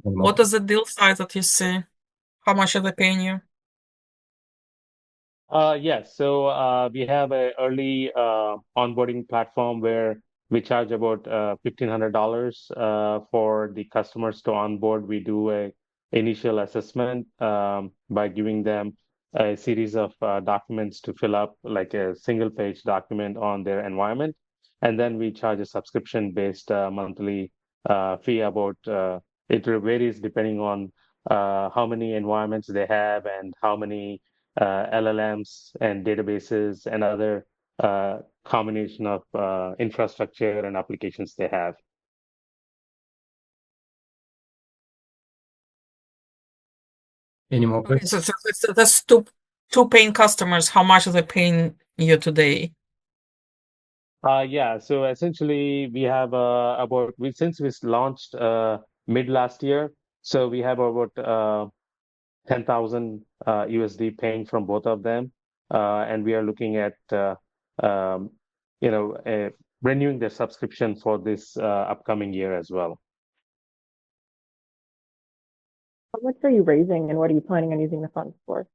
What is the deal size that you see? How much are they paying you? Yes, so we have a early onboarding platform where we charge about $1,500 for the customers to onboard. We do a initial assessment by giving them a series of documents to fill up, like a single page document on their environment. And then we charge a subscription-based monthly fee about it varies depending on how many environments they have and how many LLMs and databases and other combination of infrastructure and applications they have. Any more Okay, questions? so that's two paying customers. How much are they paying you today? Yeah, so essentially we have since we launched mid last year, so we have about 10,000 USD paying from both of them, and we are looking at um, renewing their subscription for this upcoming year as well. How much are you raising and what are you planning on using the funds for?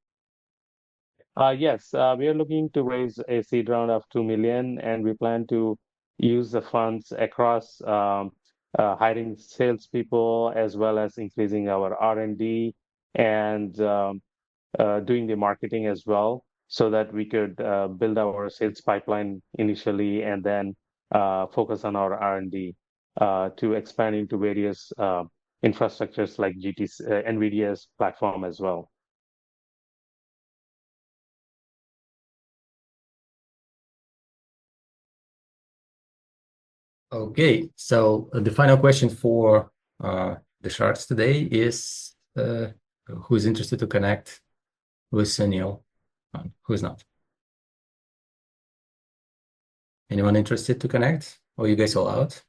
Yes, we are looking to raise a seed round of 2 million, and we plan to use the funds across hiring salespeople as well as increasing our R&D and doing the marketing as well, so that we could build our sales pipeline initially and then focus on our R&D to expand into various infrastructures like GTC, NVIDIA's platform as well. Okay, so the final question for the Sharks today is who's interested to connect with Sunil? Who's not? Anyone interested to connect? Or you guys all out?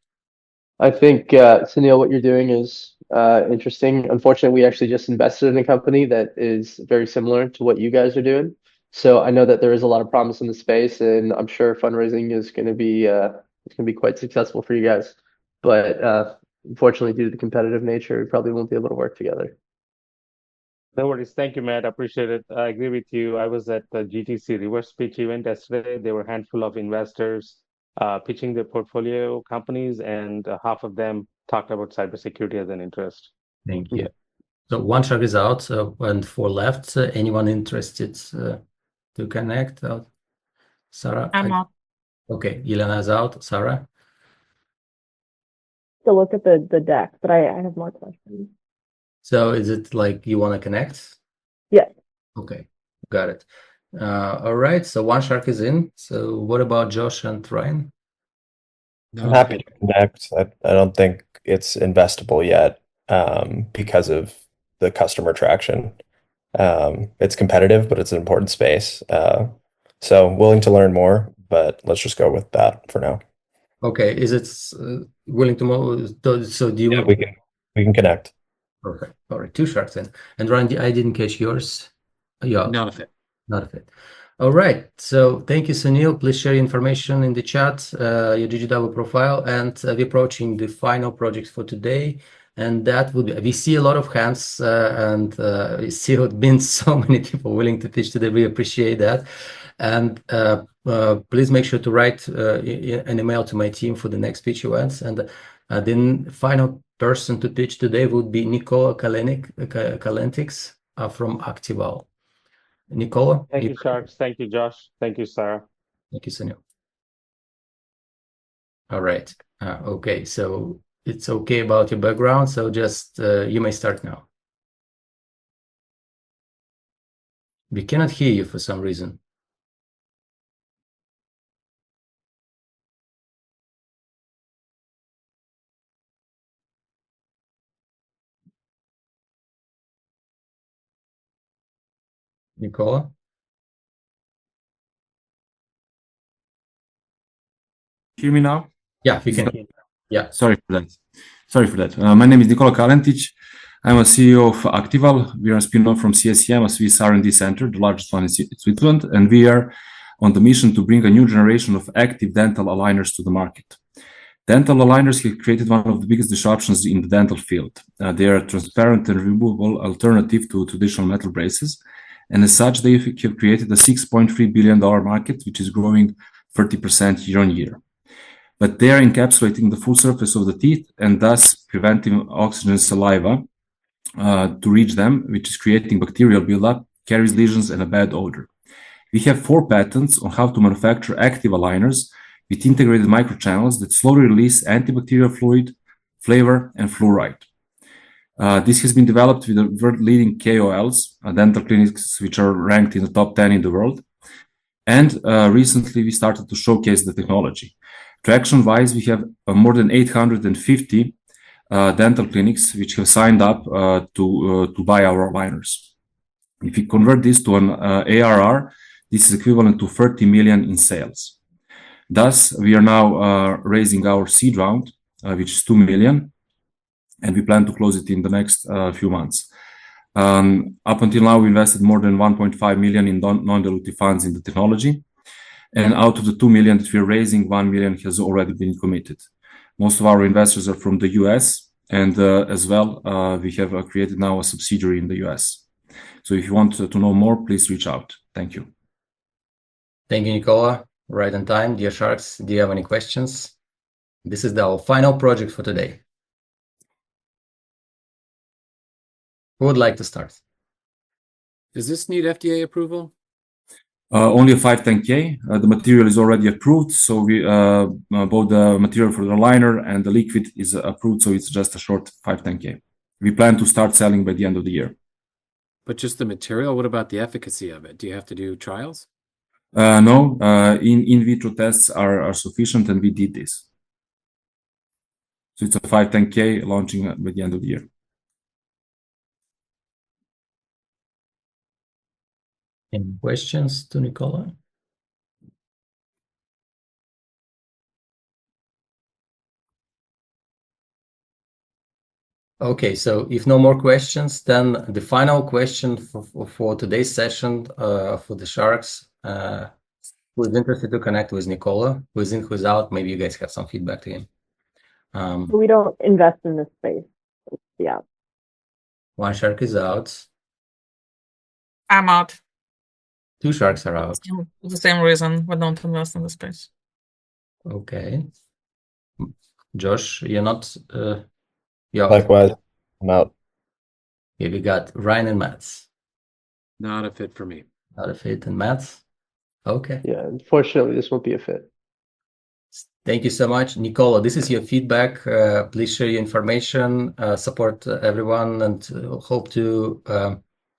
I think, Sunil, what you're doing is interesting. Unfortunately, we actually just invested in a company that is very similar to what you guys are doing. So I know that there is a lot of promise in the space, and I'm sure fundraising is going to be quite successful for you guys. but unfortunately, due to the competitive nature, we probably won't be able to work together. No worries. Thank you, Matt. I appreciate it. I agree with you. I was at the GTC reverse pitch event yesterday. There were a handful of investors pitching their portfolio companies, and half of them talked about cybersecurity as an interest. Thank you. So one shark is out, and 4 left. Anyone interested to connect? Sarah? I'm out. Okay, Elena is out. Sarah? To look at the deck, but I have more questions. So is it like you want to connect? Yes. Okay, got it. All right, so one shark is in. So what about Josh and Ryan? I'm happy to connect. I don't think it's investable yet because of the customer traction. It's competitive, but it's an important space. So willing to learn more, but let's just go with that for now. Okay, is it willing to move? So do you want? We can connect. Okay, all right, 2 sharks in. And Ryan, I didn't catch yours. Yeah, Not a fit. not a fit. All right, so thank you, Sunil. Please share your information in the chat, your GGW profile, and we're approaching the final project for today. And that would be, we see a lot of hands, and we see it's been so many people willing to pitch today. We appreciate that. And please make sure to write an email to my team for the next pitch events. And the final person to pitch today would be Nicola Kalentix from Actival. Nicola? Thank you, Sharks. Thank you, Josh. Thank you, Sarah. Thank you, Sunil. All right. Okay, so it's okay about your background. So just you may start now. We cannot hear you for some reason. Nicola? Hear me now? Yeah, we can hear you. Yeah. Sorry for that. My name is Nikola Kalentic. I'm a CEO of Actival. We are a spin-off from CSEM, a Swiss R&D center, the largest one in Switzerland, and we are on the mission to bring a new generation of active dental aligners to the market. Dental aligners have created one of the biggest disruptions in the dental field. They are a transparent and removable alternative to traditional metal braces, and as such, they have created a $6.3 billion market, which is growing 30% year on year. But they are encapsulating the full surface of the teeth and thus preventing oxygen saliva to reach them, which is creating bacterial buildup, caries lesions, and a bad odor. We have 4 patents on how to manufacture active aligners with integrated microchannels that slowly release antibacterial fluid, flavor, and fluoride. This has been developed with the world-leading KOLs, dental clinics, which are ranked in the top 10 in the world. And recently, we started to showcase the technology. Traction-wise, we have more than 850 dental clinics which have signed up to buy our aligners. If we convert this to an ARR, this is equivalent to 30 million in sales. Thus, we are now raising our seed round, which is 2 million, and we plan to close it in the next few months. Up until now, we invested more than 1.5 million in non-dilutive funds in the technology. And out of the 2 million that we're raising, 1 million has already been committed. Most of our investors are from the US, and as well, we have created now a subsidiary in the US. So if you want to know more, please reach out. Thank you. Thank you, Nicola. Right on time. Dear Sharks, do you have any questions? This is our final project for today. Who would like to start? Does this need FDA approval? Only a 510K. The material is already approved, so we both the material for the liner and the liquid is approved, so it's just a short 510K. We plan to start selling by the end of the year. But just the material, what about the efficacy of it? Do you have to do trials? No, in vitro tests are sufficient, and we did this. So it's a 510K launching by the end of the year. Any questions to Nicola? Okay, so if no more questions, then the final question for today's session for the Sharks, who is interested to connect with Nicola, who is in, who's out, maybe you guys have some feedback to him. We don't invest in this space. Yeah. One shark is out. I'm out. Two sharks are out. For the same reason, we don't invest in the space. Okay. Josh, you're not. You're Likewise, I'm out. Yeah, we got Ryan and Mats. Not a fit for me. Not a fit, and Mats. Okay. Yeah, unfortunately, this won't be a fit. Thank you so much, Nicola. This is your feedback. Please share your information, support everyone, and hope to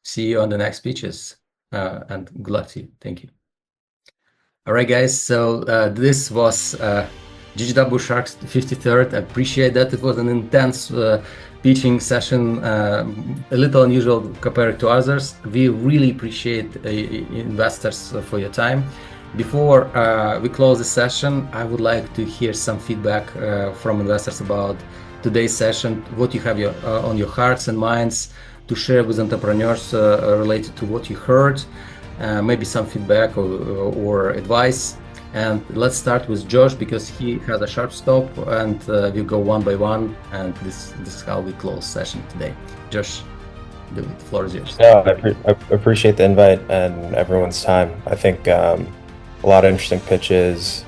see you on the next speeches. And good luck to you. Thank you. All right, guys. So this was GGW Sharks 53rd. I appreciate that. It was an intense pitching session, a little unusual compared to others. We really appreciate investors for your time. Before we close the session, I would like to hear some feedback from investors about today's session, what you have on your hearts and minds to share with entrepreneurs related to what you heard, maybe some feedback or advice. And let's start with Josh because he has a sharp stop, and we go one by one, and this is how we close session today. Josh, the floor is yours. Yeah, I appreciate the invite and everyone's time. I think a lot of interesting pitches.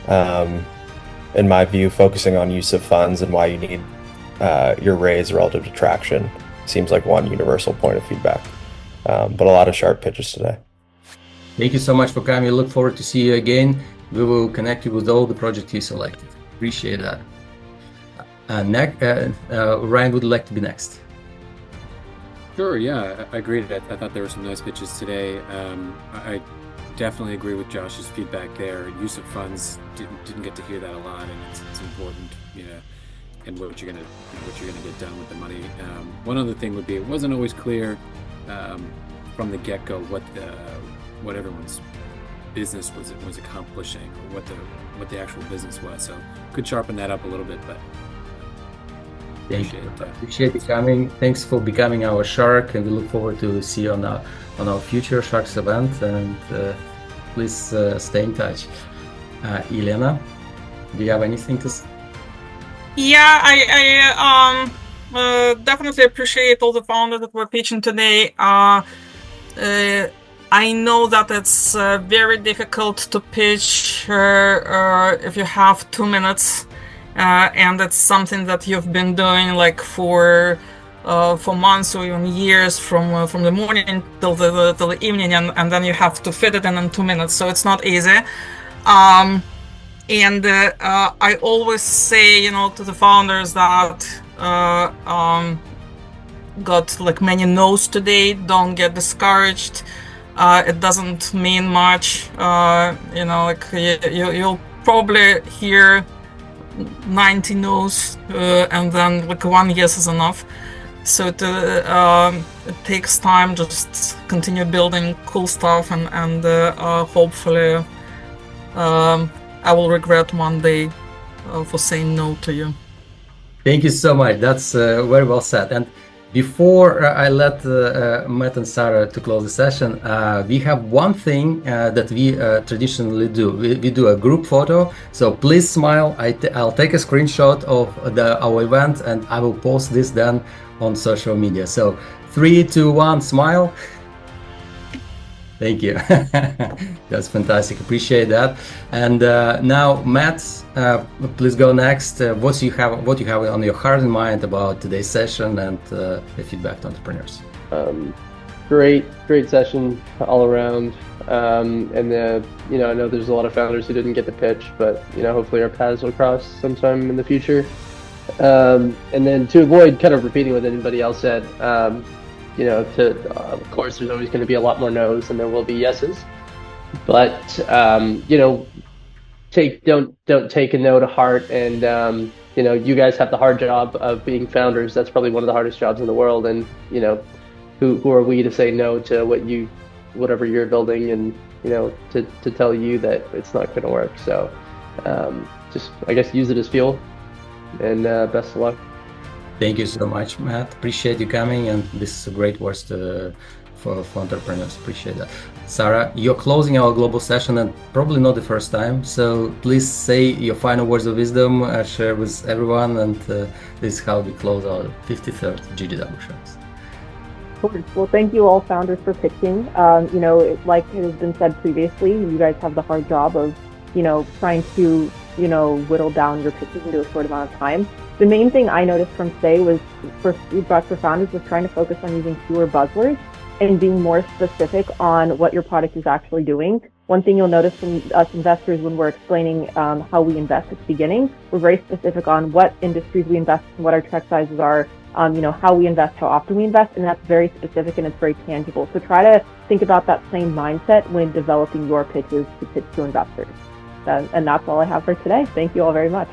In my view, focusing on use of funds and why you need your raise relative to traction seems like one universal point of feedback. But a lot of sharp pitches today. Thank you so much for coming. Look forward to see you again. We will connect you with all the projects you selected. Appreciate that. Ryan would like to be next. Sure, yeah, I agreed. I thought there were some nice pitches today. I definitely agree with Josh's feedback there. Use of funds, didn't get to hear that a lot, and it's important, and what you're gonna get done with the money. One other thing would be it wasn't always clear from the get-go what everyone's business was accomplishing, or what the actual business was. So could sharpen that up a little bit, but Thank you. Appreciate you coming. Thanks for becoming our shark, and we look forward to see you on our future Sharks event. And please stay in touch. Elena, do you have anything to say? Yeah, I definitely appreciate all the founders that were pitching today. I know that it's very difficult to pitch if you have 2 minutes, and it's something that you've been doing like for months or even years, from the morning till the evening, and then you have to fit it in 2 minutes. So it's not easy. And I always say, to the founders that got like many no's today, don't get discouraged. It doesn't mean much. You'll probably hear 90 no's, and then like 1 yes is enough. So it takes time. Just continue building cool stuff, and hopefully I will regret one day for saying no to you. Thank you so much. That's very well said. And before I let Matt and Sarah to close the session, we have one thing that we traditionally do. We do a group photo. So please smile. I'll take a screenshot of our event, and I will post this then on social media. So 3, 2, 1, smile. Thank you. That's fantastic. Appreciate that. And now, Matt, please go next. What you have on your heart and mind about today's session and the feedback to entrepreneurs? Great session all around. And I know there's a lot of founders who didn't get the pitch, but hopefully our paths will cross sometime in the future. And then to avoid kind of repeating what anybody else said, of course, there's always going to be a lot more no's than there will be yeses. But don't take a no to heart. And you guys have the hard job of being founders. That's probably one of the hardest jobs in the world. And who are we to say no to whatever you're building, and to tell you that it's not going to work. So just, I guess, use it as fuel. And best of luck. Thank you so much, Matt. Appreciate you coming, and this is great words for entrepreneurs. Appreciate that. Sarah, you're closing our global session, and probably not the first time. So please say your final words of wisdom, share with everyone, and this is how we close our 53rd GGW Sharks. Well, thank you all founders for pitching. Like it has been said previously, you guys have the hard job of, trying to, whittle down your pitches into a short amount of time. The main thing I noticed from today was for feedback for founders was trying to focus on using fewer buzzwords and being more specific on what your product is actually doing. One thing you'll notice from us investors when we're explaining how we invest at the beginning, we're very specific on what industries we invest in, what our check sizes are, how we invest, how often we invest, and that's very specific and it's very tangible. So try to think about that same mindset when developing your pitches to pitch to investors. And that's all I have for today. Thank you all very much.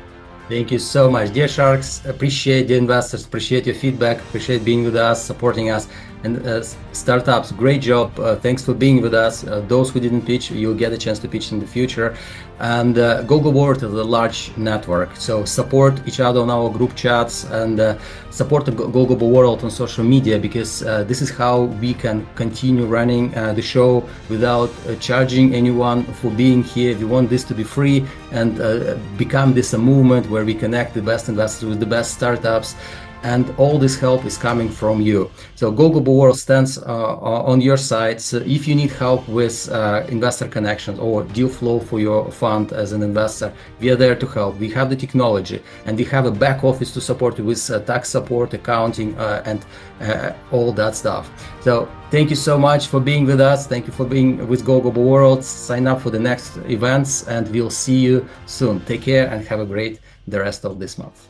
Thank you so much. Dear Sharks, appreciate the investors, appreciate your feedback, appreciate being with us, supporting us. And startups, great job. Thanks for being with us. Those who didn't pitch, you'll get a chance to pitch in the future. And Google Board is a large network. So support each other on our group chats and support the Google World on social media, because this is how we can continue running the show without charging anyone for being here. We want this to be free and become this a movement where we connect the best investors with the best startups. And all this help is coming from you. So Google World stands on your side. So if you need help with investor connections or deal flow for your fund as an investor, we are there to help. We have the technology and we have a back office to support you with tax support, accounting, and all that stuff. So thank you so much for being with us. Thank you for being with Google World. Sign up for the next events and we'll see you soon. Take care and have a great the rest of this month.